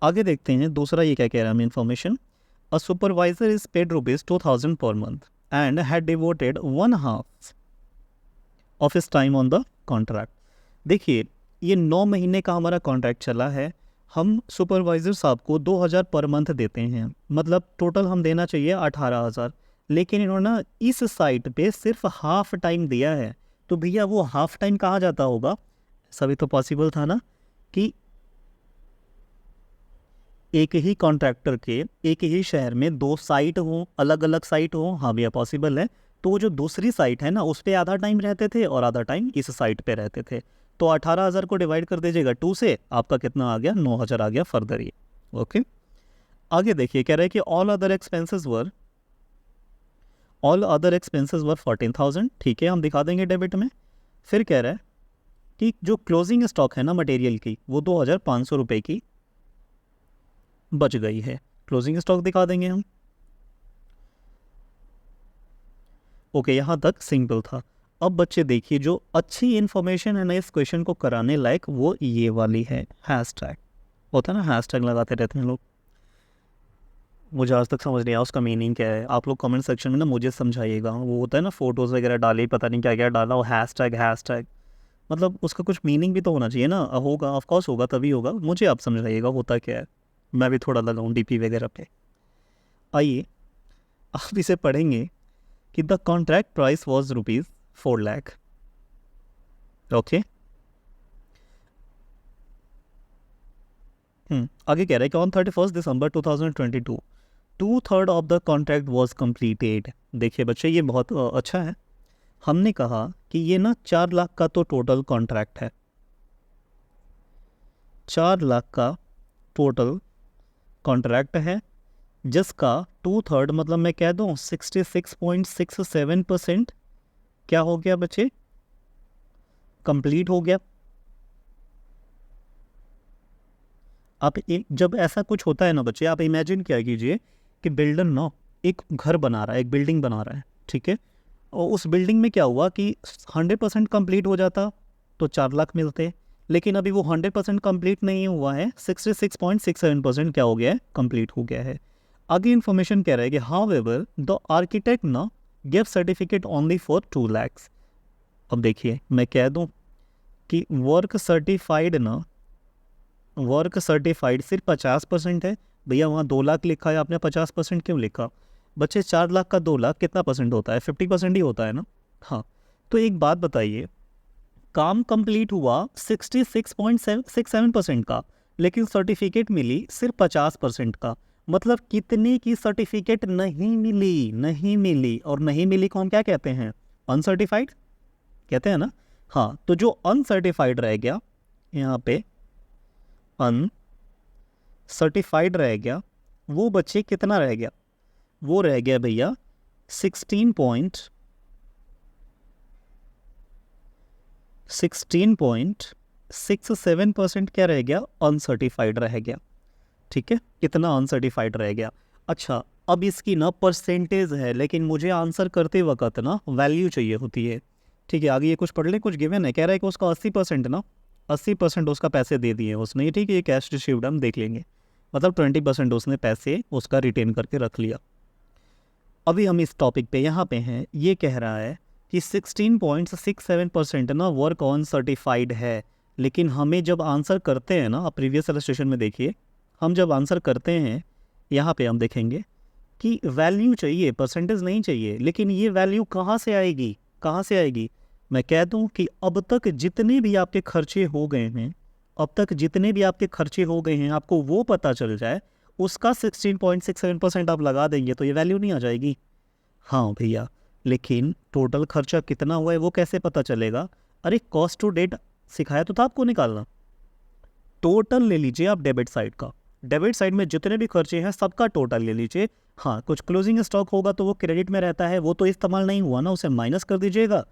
Speaker 1: आगे देखते हैं दूसरा, ये क्या कह रहा है हमें information. A supervisor is paid ₹2,000 per month and had devoted 1/2 office time on the contract. देखिए ये 9 महीने का हमारा कॉन्ट्रैक्ट चला है, हम सुपरवाइज़र साहब को 2000 पर मंथ देते हैं, मतलब टोटल हम देना चाहिए 18,000, लेकिन इन्होंने ना इस साइट पे सिर्फ हाफ टाइम दिया है। तो भैया वो हाफ टाइम कहाँ जाता होगा? सभी तो पॉसिबल था ना कि एक ही कॉन्ट्रैक्टर के एक ही शहर में 2 साइट हों, अलग अलग साइट हों। हाँ भैया पॉसिबल है। तो वो जो दूसरी साइट है ना उस पे आधा टाइम रहते थे और आधा टाइम इस साइट पे रहते थे। तो 18,000 को डिवाइड कर दीजिएगा 2 से, आपका कितना आ गया? 9,000 आ गया फर्दर ये। ओके, आगे देखिए कह रहा है कि ऑल अदर एक्सपेंसेस वर 14,000। ठीक है, हम दिखा देंगे डेबिट में। फिर कह रहा है कि जो क्लोजिंग स्टॉक है ना मटेरियल की वो 2,500 रुपये की बच गई है। क्लोजिंग स्टॉक दिखा देंगे हम। ओके, यहाँ तक सिंपल था। अब बच्चे देखिए जो अच्छी इन्फॉर्मेशन है ना इस क्वेश्चन को कराने लायक वो ये वाली है, हैशटैग। होता है ना हैशटैग लगाते रहते हैं लोग, मुझे आज तक समझ नहीं आया उसका मीनिंग क्या है। आप लोग कमेंट सेक्शन में ना मुझे समझाइएगा। वो होता है ना फोटोज़ वगैरह डाले, पता नहीं क्या क्या डाला, वो हैशटैग मतलब उसका कुछ मीनिंग भी तो होना चाहिए ना। होगा, ऑफकोर्स होगा, तभी होगा। मुझे आप समझाइएगा होता क्या है, मैं भी थोड़ा लगाऊँ डीपी वगैरह पे। आइए आप इसे पढ़ेंगे कि the contract price was ₹4 lakh. Okay, आगे कह रहा है कि on 31 December 2022 2/3 of the contract was completed. देखिए बच्चे ये बहुत अच्छा है। हमने कहा कि ये ना 4 लाख का तो टोटल कॉन्ट्रैक्ट है, 4 लाख का टोटल कॉन्ट्रैक्ट है, जिसका 2/3 मतलब मैं कह दूँ 66.67% क्या हो गया बच्चे? कंप्लीट हो गया। आप जब ऐसा कुछ होता है ना बच्चे, आप इमेजिन क्या कीजिए कि बिल्डर ना एक घर बना रहा है, एक बिल्डिंग बना रहा है, ठीक है। और उस बिल्डिंग में क्या हुआ कि 100% कंप्लीट हो जाता तो 4 लाख मिलते, लेकिन अभी वो 100% कंप्लीट नहीं हुआ है, 66.67% क्या हो गया है? कंप्लीट हो गया है। आगे इन्फॉर्मेशन कह रहा है कि हाउएवर द आर्किटेक्ट ना give certificate only for 2 lakhs। अब देखिए मैं कह दूं कि वर्क सर्टिफाइड सिर्फ 50% है। भैया वहाँ 2 लाख लिखा है, आपने 50% क्यों लिखा? बच्चे 4 लाख का 2 लाख कितना परसेंट होता है? 50% ही होता है ना। हाँ, तो एक बात बताइए, काम कंप्लीट हुआ 66.67% का, लेकिन सर्टिफिकेट मिली सिर्फ 50% का। मतलब कितने की सर्टिफिकेट नहीं मिली और नहीं मिली को हम क्या कहते हैं? अनसर्टिफाइड कहते हैं ना। हाँ, तो जो अनसर्टिफाइड रह गया यहाँ पे, अनसर्टिफाइड रह गया, वो बच्चे कितना रह गया? वो रह गया भैया 16.67% क्या रह गया? अनसर्टिफाइड रह गया। ठीक है, कितना अनसर्टिफाइड रह गया। अच्छा, अब इसकी ना परसेंटेज है, लेकिन मुझे आंसर करते वक्त ना वैल्यू चाहिए होती है। ठीक है, आगे ये कुछ पढ़ ले, कुछ गिवन है, कह रहा है कि उसका 80% ना 80% उसका पैसे दे दिए उसने। ये ठीक है, ये कैश रिसीव्ड हम देख लेंगे, मतलब 20% उसने पैसे उसका रिटेन करके रख लिया। अभी हम इस टॉपिक पे यहाँ पे हैं, ये कह रहा है कि 16.67% ना वर्क ऑन सर्टिफाइड है, लेकिन हमें जब आंसर करते हैं ना, आप प्रीवियस इलस्ट्रेशन में देखिए, हम जब आंसर करते हैं यहाँ पे हम देखेंगे कि वैल्यू चाहिए, परसेंटेज नहीं चाहिए। लेकिन ये वैल्यू कहाँ से आएगी? कहाँ से आएगी? मैं कह दूँ कि अब तक जितने भी आपके खर्चे हो गए हैं, अब तक जितने भी आपके खर्चे हो गए हैं, आपको वो पता चल जाए, उसका 16.67% आप लगा देंगे तो ये वैल्यू नहीं आ जाएगी। हाँ भैया, लेकिन टोटल खर्चा कितना हुआ है वो कैसे पता चलेगा? अरे कॉस्ट टू डेट सिखाया तो था आपको निकालना। टोटल ले लीजिए आप डेबिट साइड का, डेबिट साइड में जितने भी खर्चे हैं सबका टोटल ले लीजिए। हाँ, कुछ क्लोजिंग स्टॉक होगा तो वो क्रेडिट में रहता है, वो तो इस्तेमाल नहीं हुआ ना, उसे माइनस कर दीजिएगा।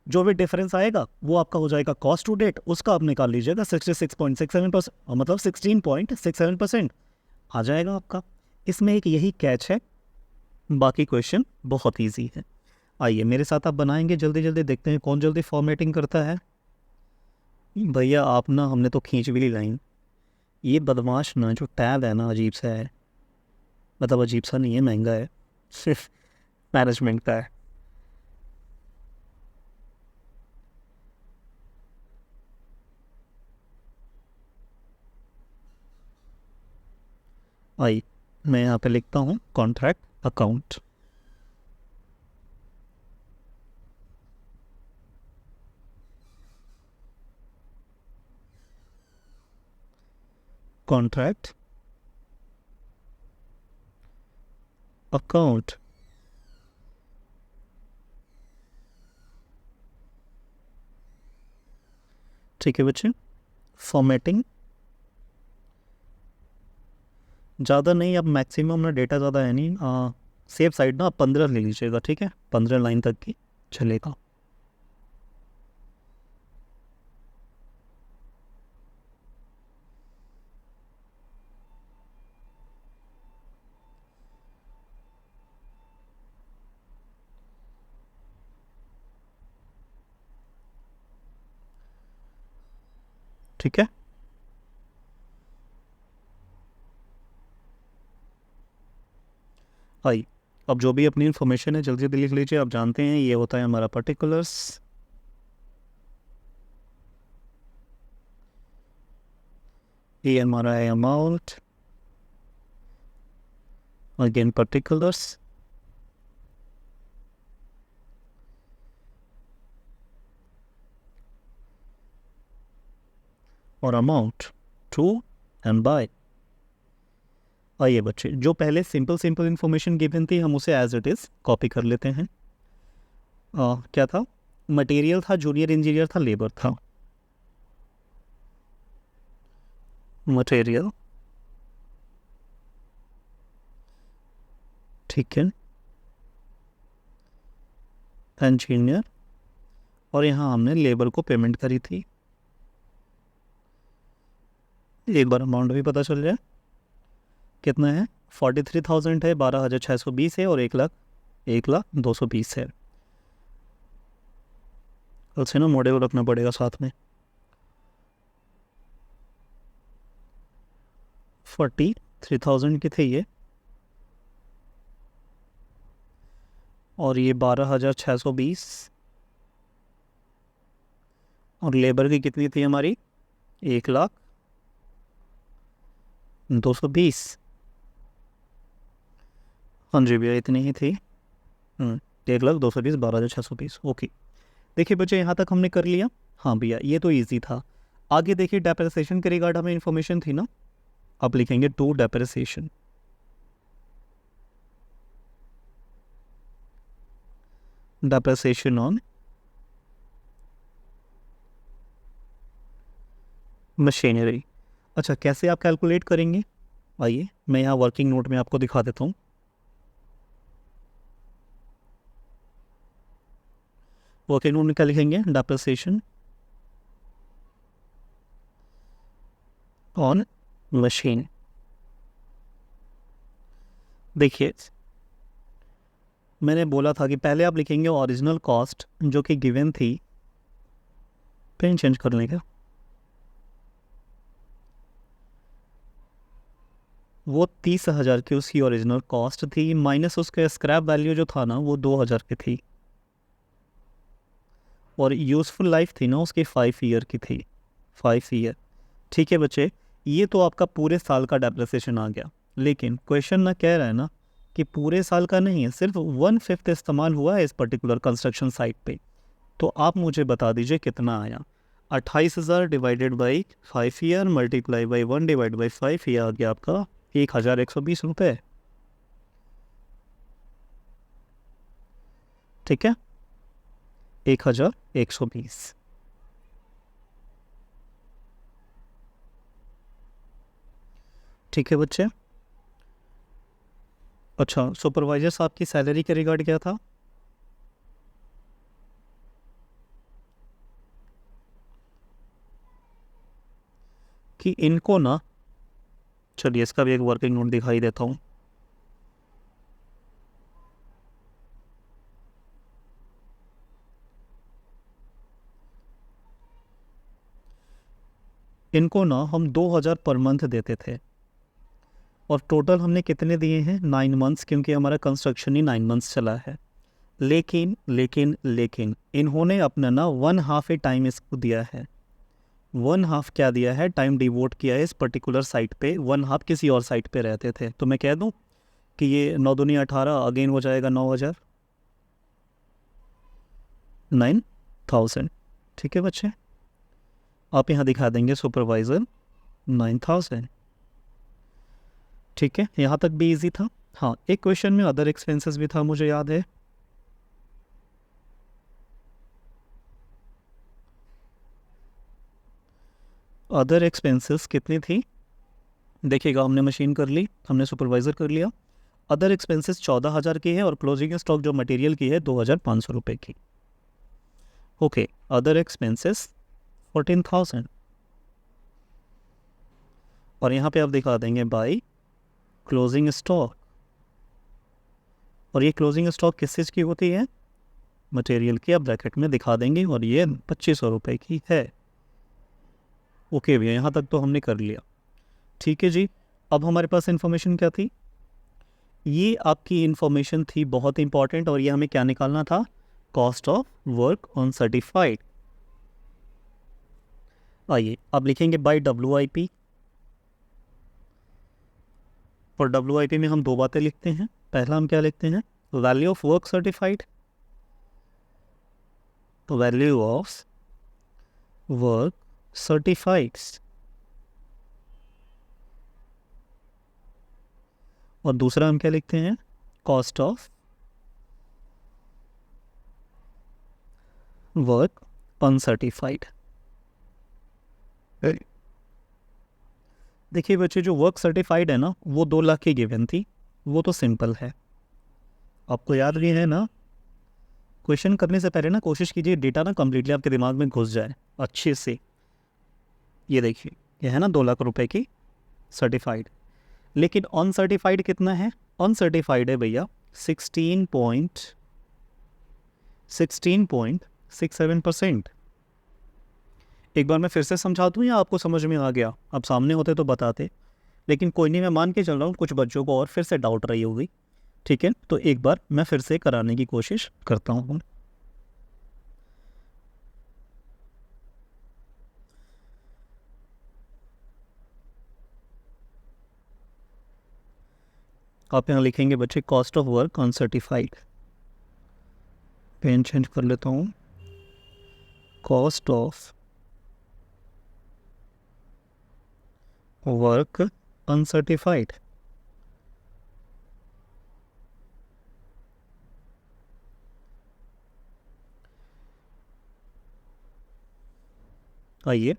Speaker 1: जो भी डिफरेंस आएगा वो आपका हो जाएगा कॉस्ट टू डेट, उसका आप निकाल लीजिएगा 66.67%, मतलब 16.67% आ जाएगा आपका। इसमें एक यही कैच है, बाकी क्वेश्चन बहुत ईजी है। आइए मेरे साथ आप बनाएंगे, जल्दी जल्दी देखते हैं कौन जल्दी फॉर्मेटिंग करता है। भैया आप ना, हमने तो खींच भी ली लाइन। ये बदमाश ना जो टैब है ना अजीब सा है, मतलब अजीब सा नहीं है, महंगा है, सिर्फ मैनेजमेंट का है। आई, मैं यहाँ पे लिखता हूँ कॉन्ट्रैक्ट अकाउंट। कॉन्ट्रैक्ट अकाउंट, ठीक है बच्चे। फॉर्मेटिंग ज़्यादा नहीं, अब मैक्सिमम ना डेटा ज़्यादा है नहीं, सेफ साइड ना आप 15 ले लीजिएगा, ठीक है, 15 लाइन तक की चलेगा। ठीक है, आई, अब जो भी अपनी इन्फॉर्मेशन है जल्दी जल्दी लिख लीजिए। आप जानते हैं ये होता है हमारा पर्टिकुलर्स, ये हमारा है अमाउंट, अगेन पर्टिकुलर्स, और अमाउंट टू एंड बाय। आइए बच्चे, जो पहले सिंपल सिंपल इन्फॉर्मेशन गिवन थी हम उसे एज इट इज़ कॉपी कर लेते हैं। क्या था, मटेरियल था, जूनियर इंजीनियर था, लेबर था। मटेरियल, ठीक है, इंजीनियर, और यहाँ हमने लेबर को पेमेंट करी थी। एक बार अमाउंट भी पता चल जाए कितना है, 43,000 है, 12,620 है, और 1,02,20 है। कल से ना मॉडल रखना पड़ेगा साथ में। 43,000 की थे ये, और ये 12,620, और लेबर की कितनी थी हमारी, 1,02,20। हाँ जी भैया, इतनी ही थी। 1,02,20, 12,620, ओके। देखिए बच्चे, यहाँ तक हमने कर लिया। हाँ भैया, ये तो इजी था। आगे देखिए, डेप्रिसिएशन के रिगार्ड हमें इन्फॉर्मेशन थी ना, आप लिखेंगे to depreciation. Depreciation on machinery. अच्छा, कैसे आप कैलकुलेट करेंगे, आइए मैं यहाँ वर्किंग नोट में आपको दिखा देता हूँ। वर्किंग नोट में क्या लिखेंगे, डेप्रिसिएशन ऑन मशीन। देखिए, मैंने बोला था कि पहले आप लिखेंगे ओरिजिनल कॉस्ट जो कि गिवन थी, पेन चेंज कर लेंगे, वो 30,000 की उसकी ओरिजिनल कॉस्ट थी, माइनस उसका स्क्रैप वैल्यू जो था ना वो 2,000 की थी, और यूज़फुल लाइफ थी ना उसकी 5 ईयर की थी, 5 ईयर। ठीक है बच्चे, ये तो आपका पूरे साल का डेप्रिसिएशन आ गया। लेकिन क्वेश्चन ना कह रहा है ना कि पूरे साल का नहीं है, सिर्फ 1/5 इस्तेमाल हुआ है इस पर्टिकुलर कंस्ट्रक्शन साइट पे। तो आप मुझे बता दीजिए कितना आया। 28,000 divided by 5 year multiply by 1 divide by 5, ये आ गया आपका 1,120 रुपये। ठीक है, 1,120। ठीक है बच्चे। अच्छा, सुपरवाइजर साहब की सैलरी के रिगार्ड क्या था, कि इनको ना, चलिए इसका भी एक वर्किंग नोट दिखाई देता हूँ। इनको ना हम 2,000 पर मंथ देते थे, और टोटल हमने कितने दिए हैं, 9 मंथ्स, क्योंकि हमारा कंस्ट्रक्शन ही 9 मंथ्स चला है। लेकिन लेकिन लेकिन इन्होंने अपना ना 1/2 टाइम इसको दिया है, वन हाफ क्या दिया है, टाइम डिवोट किया है इस पर्टिकुलर साइट पे, वन हाफ किसी और साइट पे रहते थे। तो मैं कह दूं कि ये 9 दूनी 18 अगेन हो जाएगा 9,000, 9,000। ठीक है बच्चे, आप यहाँ दिखा देंगे सुपरवाइज़र 9,000। ठीक है, यहाँ तक भी इजी था। हाँ, एक क्वेश्चन में अदर एक्सपेंसेस भी था, मुझे याद है। अदर एक्सपेंसेस कितनी थी, देखिएगा, हमने मशीन कर ली, हमने सुपरवाइज़र कर लिया। अदर एक्सपेंसेस 14,000 की है और क्लोजिंग स्टॉक जो मटेरियल की है 2,500 रुपये की। ओके, अदर एक्सपेंसेस 14,000, और यहाँ पे आप दिखा देंगे बाई क्लोजिंग स्टॉक, और ये क्लोजिंग स्टॉक किस चीज़ की होती है, मटेरियल की, आप ब्रैकेट में दिखा देंगे, और ये 2,500 रुपये की है। ओके भैया, यहाँ तक तो हमने कर लिया। ठीक है जी, अब हमारे पास इन्फॉर्मेशन क्या थी, ये आपकी इन्फॉर्मेशन थी बहुत इंपॉर्टेंट, और ये हमें क्या निकालना था, cost of work on certified. आइए अब लिखेंगे बाय WIP, और WIP में हम दो बातें लिखते हैं। पहला हम क्या लिखते हैं, वैल्यू ऑफ वर्क सर्टिफाइड, तो वैल्यू ऑफ वर्क सर्टिफाइड्स, और दूसरा हम क्या लिखते हैं, कॉस्ट ऑफ वर्क अनसर्टिफाइड। देखिए बच्चे, जो वर्क सर्टिफाइड है ना, वो 2 लाख की गिवन थी, वो तो सिंपल है, आपको याद भी है ना। क्वेश्चन करने से पहले ना कोशिश कीजिए डेटा ना कम्प्लीटली आपके दिमाग में घुस जाए अच्छे से। ये देखिए, ये है ना 2 लाख रुपए की सर्टिफाइड, लेकिन अनसर्टिफाइड कितना है, अनसर्टिफाइड है भैया 16.67%। एक बार मैं फिर से समझा दूँ या आपको समझ में आ गया, आप सामने होते तो बताते, लेकिन कोई नहीं, मैं मान के चल रहा हूँ कुछ बच्चों को और फिर से डाउट रही होगी। ठीक है, तो एक बार मैं फिर से कराने की कोशिश करता हूँ। आप यहाँ लिखेंगे बच्चे cost of work uncertified, pen change कर लेता हूँ, कॉस्ट ऑफ वर्क अनसर्टिफाइड। आइए,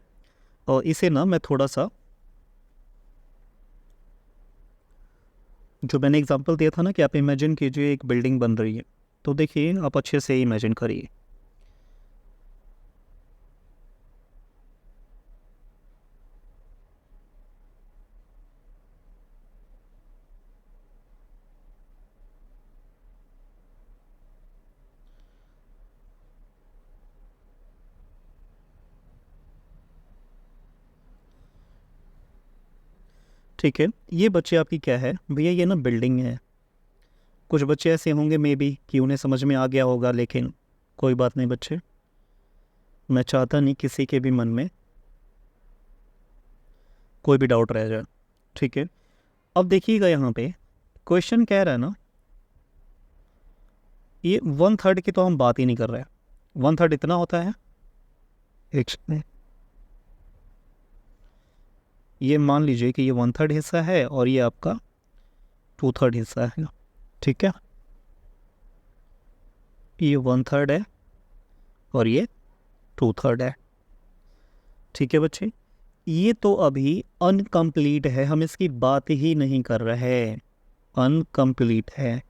Speaker 1: और इसे ना मैं थोड़ा सा, जो मैंने एग्जांपल दिया था ना कि आप इमेजिन कीजिए एक बिल्डिंग बन रही है, तो देखिए आप अच्छे से इमेजिन करिए। ठीक है, ये बच्चे आपकी क्या है भैया, ये ना बिल्डिंग है। कुछ बच्चे ऐसे होंगे मे बी कि उन्हें समझ में आ गया होगा, लेकिन कोई बात नहीं बच्चे, मैं चाहता नहीं किसी के भी मन में कोई भी डाउट रह जाए। ठीक है, अब देखिएगा यहाँ पे क्वेश्चन कह रहा है ना, ये 1/3 की तो हम बात ही नहीं कर रहे हैं। 1/3 इतना होता है, एक ये मान लीजिए कि ये 1/3 हिस्सा है और ये आपका 2/3 हिस्सा है। ठीक है, ये 1/3 है और ये 2/3 है। ठीक है बच्चे, ये तो अभी अनकम्प्लीट है, हम इसकी बात ही नहीं कर रहे, अनकम्प्लीट है,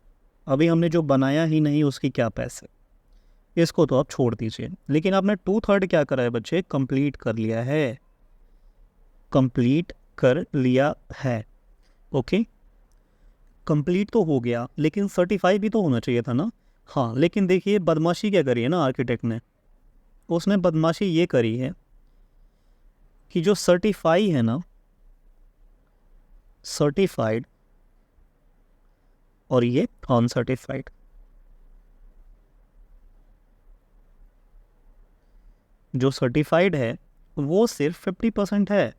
Speaker 1: अभी हमने जो बनाया ही नहीं उसकी क्या पैसे, इसको तो आप छोड़ दीजिए। लेकिन आपने 2/3 क्या करा है बच्चे, कंप्लीट कर लिया है, कंप्लीट कर लिया है। ओके, कंप्लीट तो हो गया, लेकिन सर्टिफाई भी तो होना चाहिए था ना। हाँ, लेकिन देखिए बदमाशी क्या करी है ना आर्किटेक्ट ने, उसने बदमाशी ये करी है कि जो सर्टिफाई है ना, सर्टिफाइड और ये अनसर्टिफाइड, जो सर्टिफाइड है वो सिर्फ 50% है।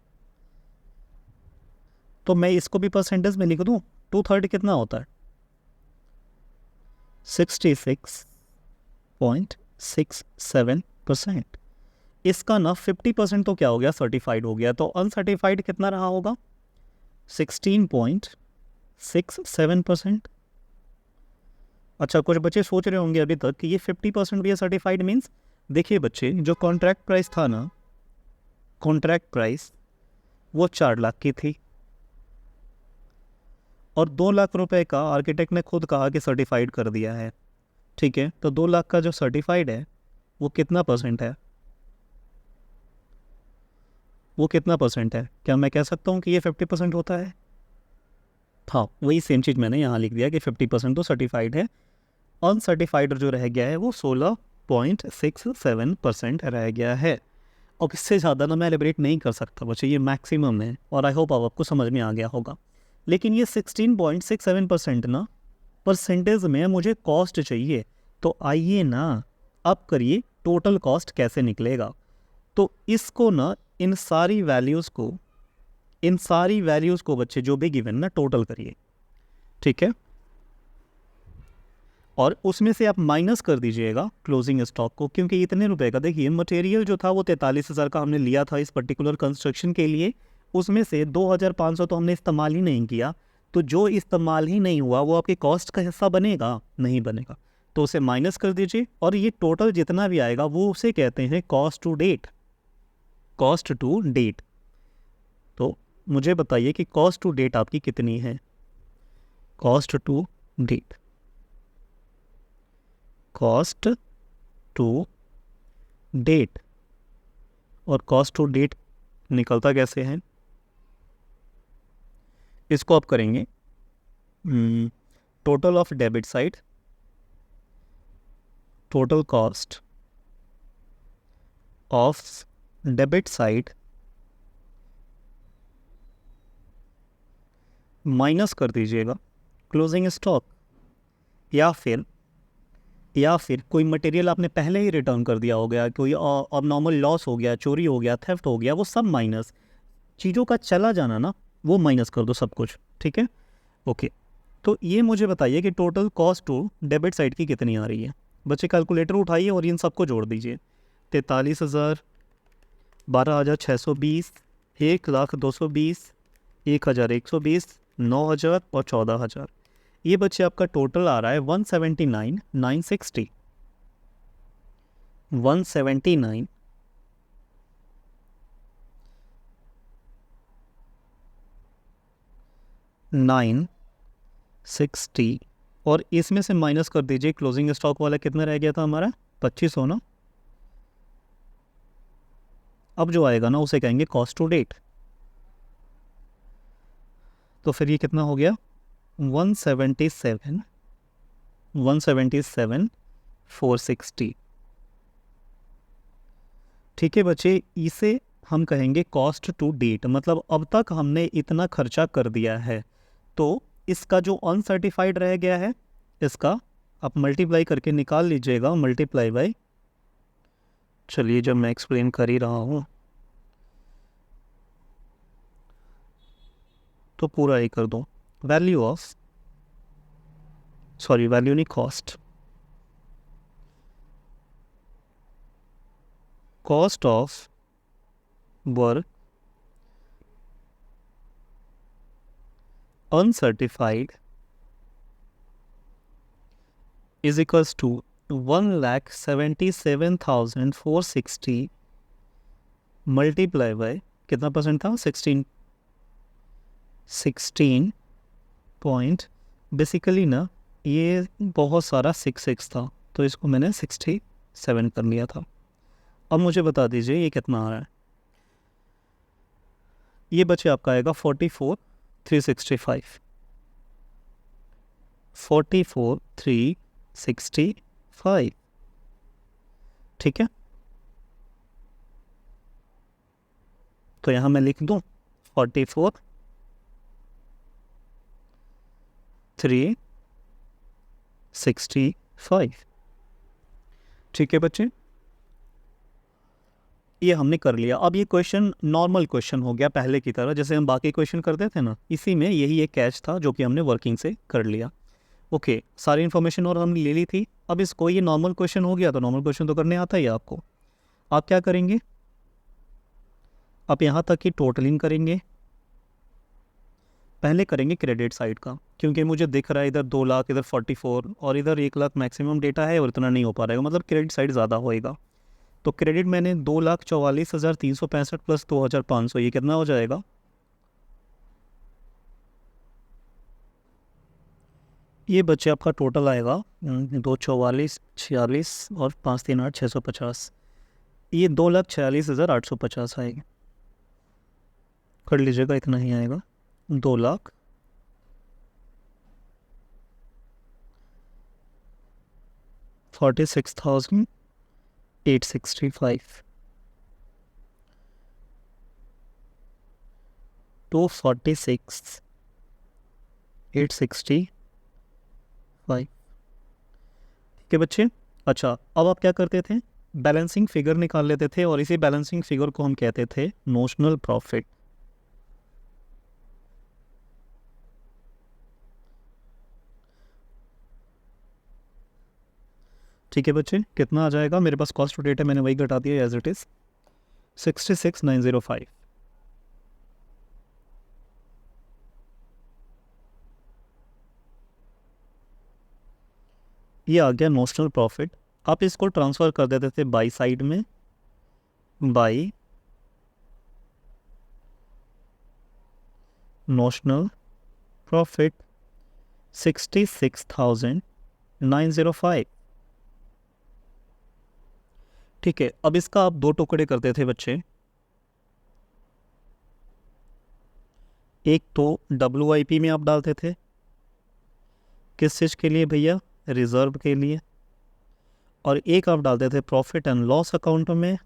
Speaker 1: तो मैं इसको भी परसेंटेज में लिख दूँ, 2/3 कितना होता है? 66.67%। इसका ना 50% तो क्या हो गया, सर्टिफाइड हो गया, तो अनसर्टिफाइड कितना रहा होगा? 16.67%। अच्छा, कुछ बच्चे सोच रहे होंगे अभी तक कि ये 50% भी है सर्टिफाइड मीन्स। देखिए बच्चे, जो कॉन्ट्रैक्ट प्राइस था ना, कॉन्ट्रैक्ट प्राइस वो 4 लाख की थी, और 2 लाख रुपए का आर्किटेक्ट ने खुद कहा कि सर्टिफाइड कर दिया है। ठीक है, तो 2 लाख का जो सर्टिफाइड है वो कितना परसेंट है? वो कितना परसेंट है? क्या मैं कह सकता हूँ कि ये 50% होता है? हाँ, वही सेम चीज़ मैंने यहाँ लिख दिया कि 50% तो सर्टिफाइड है, अनसर्टिफाइड जो रह गया है वो 16.67% रह गया है। और इससे ज़्यादा ना मैं एलिब्रेट नहीं कर सकता बच्चे, ये मैक्सिमम है, और आई होप आपको समझ में आ गया होगा। लेकिन ये 16.67% ना परसेंटेज में मुझे कॉस्ट चाहिए, तो आइए ना अब करिए टोटल कॉस्ट कैसे निकलेगा। तो इसको ना इन सारी वैल्यूज़ को बच्चे जो भी गिवन ना टोटल करिए, ठीक है, और उसमें से आप माइनस कर दीजिएगा क्लोजिंग स्टॉक को, क्योंकि इतने रुपए का, देखिए मटेरियल जो था वो 43,000 का हमने लिया था इस पर्टिकुलर कंस्ट्रक्शन के लिए, उसमें से 2,500 तो हमने इस्तेमाल ही नहीं किया, तो जो इस्तेमाल ही नहीं हुआ वो आपके कॉस्ट का हिस्सा बनेगा? नहीं बनेगा, तो उसे माइनस कर दीजिए, और ये टोटल जितना भी आएगा वो उसे कहते हैं cost to date. Cost to date, तो मुझे बताइए कि कॉस्ट टू डेट आपकी कितनी है? Cost to date, cost to date, और कॉस्ट टू डेट निकलता कैसे है? इसको आप करेंगे total of debit side, total cost of debit side minus कर दीजिएगा क्लोजिंग स्टॉक, या फिर कोई मटेरियल आपने पहले ही रिटर्न कर दिया हो गया, कोई अब नॉर्मल लॉस हो गया, चोरी हो गया, थेफ्ट हो गया, वो सब माइनस, चीज़ों का चला जाना ना वो माइनस कर दो सब कुछ, ठीक है, ओके। तो ये मुझे बताइए कि total cost to debit side की कितनी आ रही है? बच्चे कैलकुलेटर उठाइए और इन सबको जोड़ दीजिए। 43,000, 12,620, 1,02,20, 1,120, 9,000 और 14,000। ये बच्चे आपका टोटल आ रहा है 179,960। 179,960, और इसमें से माइनस कर दीजिए क्लोजिंग स्टॉक वाला, कितना रह गया था हमारा? 2,500 ना। अब जो आएगा ना उसे कहेंगे कॉस्ट टू डेट। तो फिर ये कितना हो गया? 177,460। ठीक है बच्चे, इसे हम कहेंगे कॉस्ट टू डेट, मतलब अब तक हमने इतना खर्चा कर दिया है, तो इसका जो अनसर्टिफाइड रह गया है इसका आप मल्टीप्लाई करके निकाल लीजिएगा, मल्टीप्लाई बाय, चलिए जब मैं एक्सप्लेन कर ही रहा हूँ तो पूरा ही कर दो। वैल्यू नहीं, cost of work uncertified is equals to 1,77,460 multiply by, कितना परसेंट था? 16 पॉइंट, बेसिकली ना ये बहुत सारा 66 था, तो इसको मैंने 67 कर लिया था। अब मुझे बता दीजिए ये कितना आ रहा है? ये बच्चे आपका आएगा 44,365। 44,365, ठीक है, तो यहाँ मैं लिख दूँ 44,365, ठीक है बच्चे। ये हमने कर लिया। अब ये क्वेश्चन नॉर्मल क्वेश्चन हो गया पहले की तरह, जैसे हम बाकी क्वेश्चन करते थे ना, इसी में यही एक कैच था जो कि हमने वर्किंग से कर लिया। ओके, सारी इन्फॉर्मेशन और हमने ले ली थी। अब इसको ये नॉर्मल क्वेश्चन हो गया, तो नॉर्मल क्वेश्चन तो करने आता ही है आपको। आप क्या करेंगे, आप यहाँ तक की टोटलिंग करेंगे। पहले करेंगे क्रेडिट साइड का, क्योंकि मुझे दिख रहा है इधर 2 लाख, इधर 44 और इधर 1 लाख मैक्सिमम डेटा है और इतना नहीं हो पा रहेगा, मतलब क्रेडिट साइड ज़्यादा होएगा। तो क्रेडिट मैंने 2,44,365 प्लस 2,500, ये कितना हो जाएगा, ये बच्चे आपका टोटल आएगा 2,44, 46 और 5,3,8, 650, ये 2,46,850 आएगा। कर लीजिएगा, इतना ही आएगा, 2,46,865, 246,865। ठीक है बच्चे। अच्छा, अब आप क्या करते थे, बैलेंसिंग फिगर निकाल लेते थे, और इसी बैलेंसिंग फिगर को हम कहते थे नोशनल प्रॉफिट। ठीक है बच्चे, कितना आ जाएगा, मेरे पास कॉस्ट टू डेट है, मैंने वही घटा दिया एज इट इज़, 66,905। ये आ गया नोशनल प्रॉफिट। आप इसको ट्रांसफ़र कर देते थे बाई साइड में, बाई नोशनल प्रॉफिट 66,905। ठीक है, अब इसका आप 2 टुकड़े करते थे बच्चे। एक तो WIP में आप डालते थे, किस चीज़ के लिए भैया, रिज़र्व के लिए, और एक आप डालते थे प्रॉफिट एंड लॉस अकाउंट में,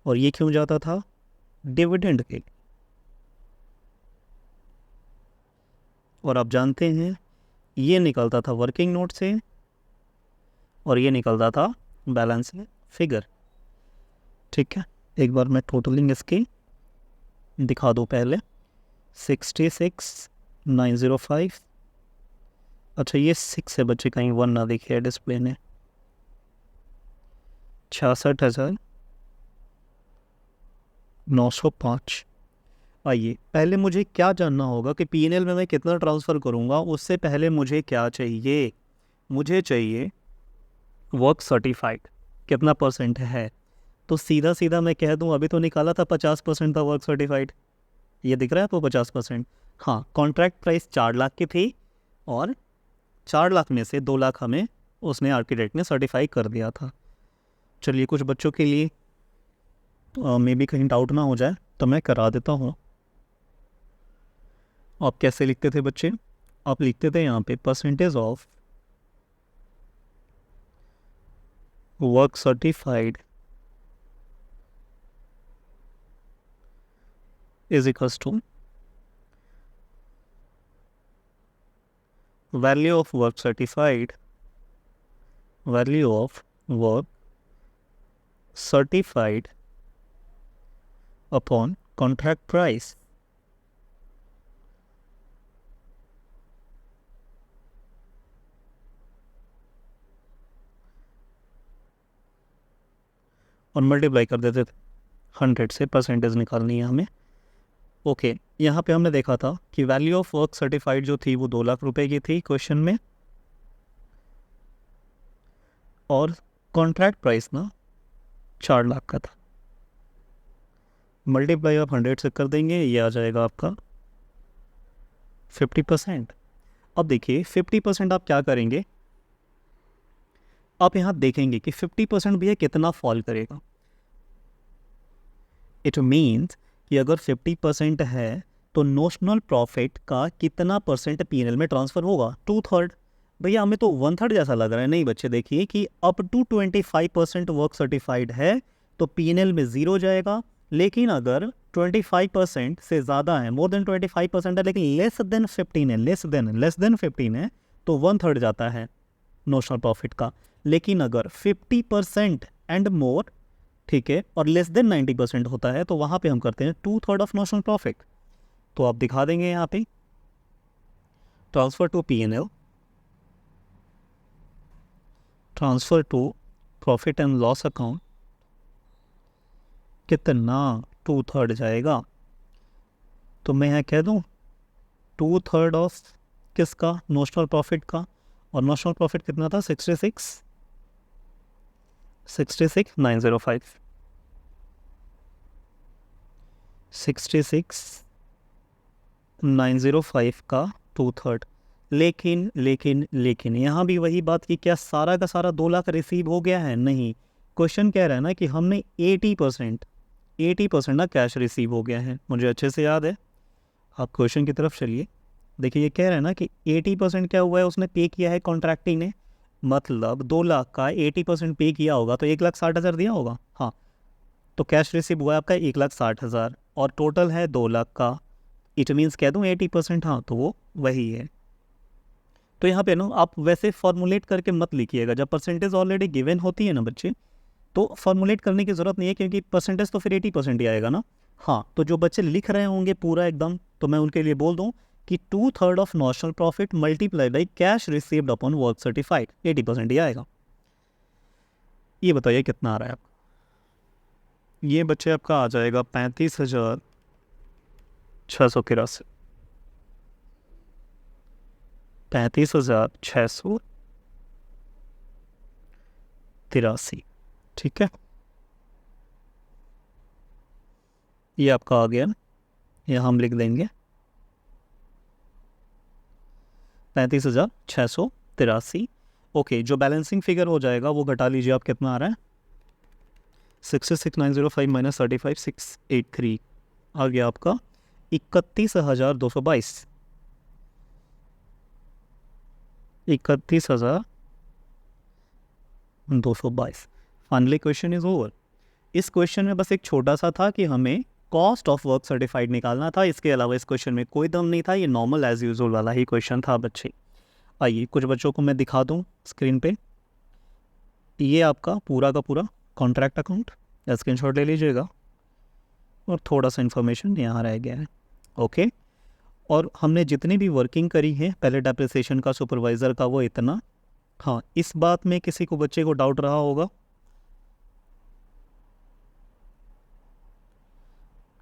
Speaker 1: और ये क्यों जाता था, डिविडेंड के लिए। और आप जानते हैं ये निकलता था वर्किंग नोट से, और ये निकलता था बैलेंस फिगर। ठीक है, एक बार मैं टोटलिंग इसकी दिखा दूँ पहले, 66,905। अच्छा, ये 6 है बच्चे, कहीं 1 ना दिखे डिस्प्ले में, 66,905। आइए, पहले मुझे क्या जानना होगा कि P&L में मैं कितना ट्रांसफ़र करूँगा, उससे पहले मुझे क्या चाहिए, मुझे चाहिए वर्क सर्टिफाइड कितना परसेंट है। तो सीधा सीधा मैं कह दूँ, अभी तो निकाला था 50% था वर्क सर्टिफाइड, ये दिख रहा है आपको 50%। हाँ, कॉन्ट्रैक्ट प्राइस 4 लाख की थी, और 4 लाख में से 2 लाख हमें उसने आर्किटेक्ट ने सर्टिफाई कर दिया था। चलिए, कुछ बच्चों के लिए मे बी कहीं डाउट ना हो जाए तो मैं करा देता हूँ। आप कैसे लिखते थे बच्चे, आप लिखते थे यहाँ पे percentage of work certified is equals to value of work certified, value of work certified upon contract price। और मल्टीप्लाई कर देते थे 100 से, परसेंटेज निकालनी है हमें। ओके, यहाँ पे हमने देखा था कि वैल्यू ऑफ वर्क सर्टिफाइड जो थी वो 2 लाख रुपए की थी क्वेश्चन में, और कॉन्ट्रैक्ट प्राइस ना 4 लाख का था। मल्टीप्लाई आप 100 से कर देंगे, ये आ जाएगा आपका 50%। अब देखिए 50% आप क्या करेंगे, आप यहाँ देखेंगे कि 50% भैया कितना फॉल करेगा। इट मीन्स कि अगर 50% है तो नोशनल प्रॉफिट का कितना परसेंट P&L में ट्रांसफ़र होगा, 2/3। भैया हमें तो 1/3 जैसा लग रहा है। नहीं बच्चे, देखिए कि अप टू 25% वर्क सर्टिफाइड है तो P&L में 0 जाएगा, लेकिन अगर 25% से ज़्यादा है, मोर देन 25% है, लेकिन लेस देन 15 है, लेस देन 15 है, तो 1/3 जाता है नोशनल प्रॉफिट का। लेकिन अगर 50% एंड मोर ठीक है, और लेस देन 90% होता है तो वहाँ पे हम करते हैं 2/3 ऑफ नॉशनल प्रॉफिट। तो आप दिखा देंगे यहाँ पे transfer to P&L, transfer to profit and loss account, कितना 2/3 जाएगा। तो मैं यहाँ कह दूँ 2/3 ऑफ किसका, नॉशनल प्रॉफिट का, और नॉशनल प्रॉफिट कितना था 66,905 66,905 का 2/3। लेकिन यहाँ भी वही बात कि क्या सारा का सारा 2 लाख रिसीव हो गया है, नहीं। क्वेश्चन कह रहा है ना कि हमने 80% ना कैश रिसीव हो गया है, मुझे अच्छे से याद है। आप क्वेश्चन की तरफ चलिए, देखिए ये कह रहा है ना कि 80% क्या हुआ है, उसने पे किया है कॉन्ट्रैक्टी ने, मतलब 2 लाख का 80% पे किया होगा तो 1,60,000 दिया होगा। हाँ, तो कैश रिसीव हुआ है आपका 1,60,000 और टोटल है 2 लाख का। इट मीन्स कह दूँ 80%, हाँ तो वो वही है। तो यहाँ पे ना आप वैसे फॉर्मुलेट करके मत लिखिएगा, जब परसेंटेज ऑलरेडी गिवन होती है ना बच्चे, तो फॉर्मुलेट करने की ज़रूरत नहीं है, क्योंकि परसेंटेज तो फिर 80% ही आएगा ना। हाँ, तो जो बच्चे लिख रहे होंगे पूरा एकदम, तो मैं उनके लिए बोल दूँ कि 2/3 of notional profit multiply by cash received upon work certified, 80% ही आएगा। ये बताइए कितना आ रहा है आपका। ये बच्चे आपका आ जाएगा 35,683, 35,683, ठीक है। ये आपका आ गया, यहाँ हम लिख देंगे 35,683। ओके, जो बैलेंसिंग फिगर हो जाएगा वो घटा लीजिए आप, कितना आ रहा है 66,905 माइनस 35,683, आ गया आपका 31,222, 31,222। Finally question is over. इस क्वेश्चन में बस एक छोटा सा था कि हमें कॉस्ट ऑफ वर्क सर्टिफाइड निकालना था, इसके अलावा इस क्वेश्चन में कोई दम नहीं था, ये नॉर्मल एज यूजुअल वाला ही क्वेश्चन था बच्चे। आइए कुछ बच्चों को मैं दिखा दूं स्क्रीन पे। ये आपका पूरा का पूरा कॉन्ट्रैक्ट अकाउंट, स्क्रीनशॉट ले लीजिएगा, और थोड़ा सा इन्फॉर्मेशन यहाँ रह गया है। ओके, और हमने जितनी भी वर्किंग करी है, पहले डेप्रिसिएशन का, सुपरवाइज़र का, वो इतना। हाँ, इस बात में किसी को बच्चे को डाउट रहा होगा,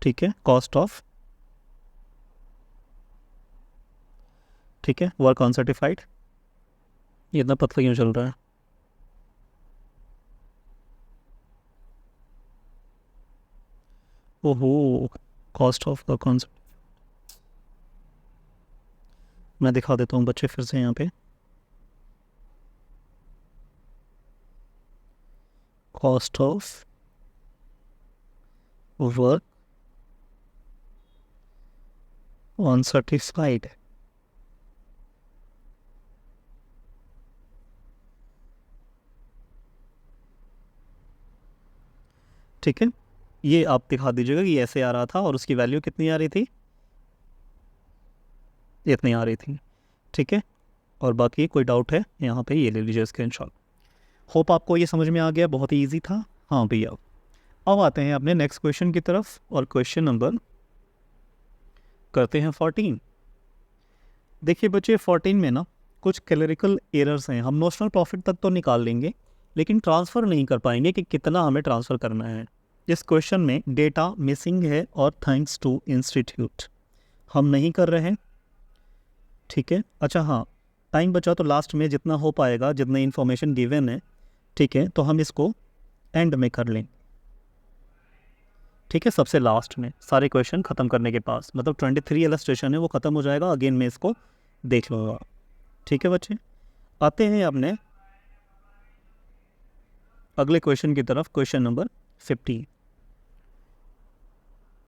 Speaker 1: ठीक है, कॉस्ट ऑफ, ठीक है, वर्क ऑन सर्टिफाइड, ये इतना पतला क्यों चल रहा है। ओहो, कॉस्ट ऑफ वर्क ऑन, मैं दिखा देता हूँ बच्चे फिर से यहाँ पे, cost of work on certified, ठीक है। ये आप दिखा दीजिएगा कि ऐसे आ रहा था और उसकी वैल्यू कितनी आ रही थी, इतनी आ रही थी, ठीक है। और बाकी कोई डाउट है यहाँ पे ये ले लीजिए स्क्रीनशॉट। होप आपको ये समझ में आ गया, बहुत ही ईजी था। हाँ भैया, अब आते हैं अपने नेक्स्ट क्वेश्चन की तरफ, और क्वेश्चन नंबर करते हैं 14। देखिए बच्चे 14 में ना कुछ क्लरिकल एरर्स हैं, हम नॉशनल प्रॉफिट तक तो निकाल लेंगे लेकिन ट्रांसफ़र नहीं कर पाएंगे कि कितना हमें ट्रांसफ़र करना है। इस क्वेश्चन में डेटा मिसिंग है और थैंक्स टू इंस्टीट्यूट हम नहीं कर रहे हैं, ठीक है। अच्छा हाँ, टाइम बचा तो लास्ट में जितना हो पाएगा, जितने इन्फॉर्मेशन गिवन है, ठीक है, तो हम इसको एंड में कर लें, ठीक है, सबसे लास्ट में सारे क्वेश्चन ख़त्म करने के पास, मतलब 23 इलस्ट्रेशन है वो ख़त्म हो जाएगा, अगेन मैं इसको देख लूँगा, ठीक है बच्चे। आते हैं अपने अगले क्वेश्चन की तरफ, क्वेश्चन नंबर 15।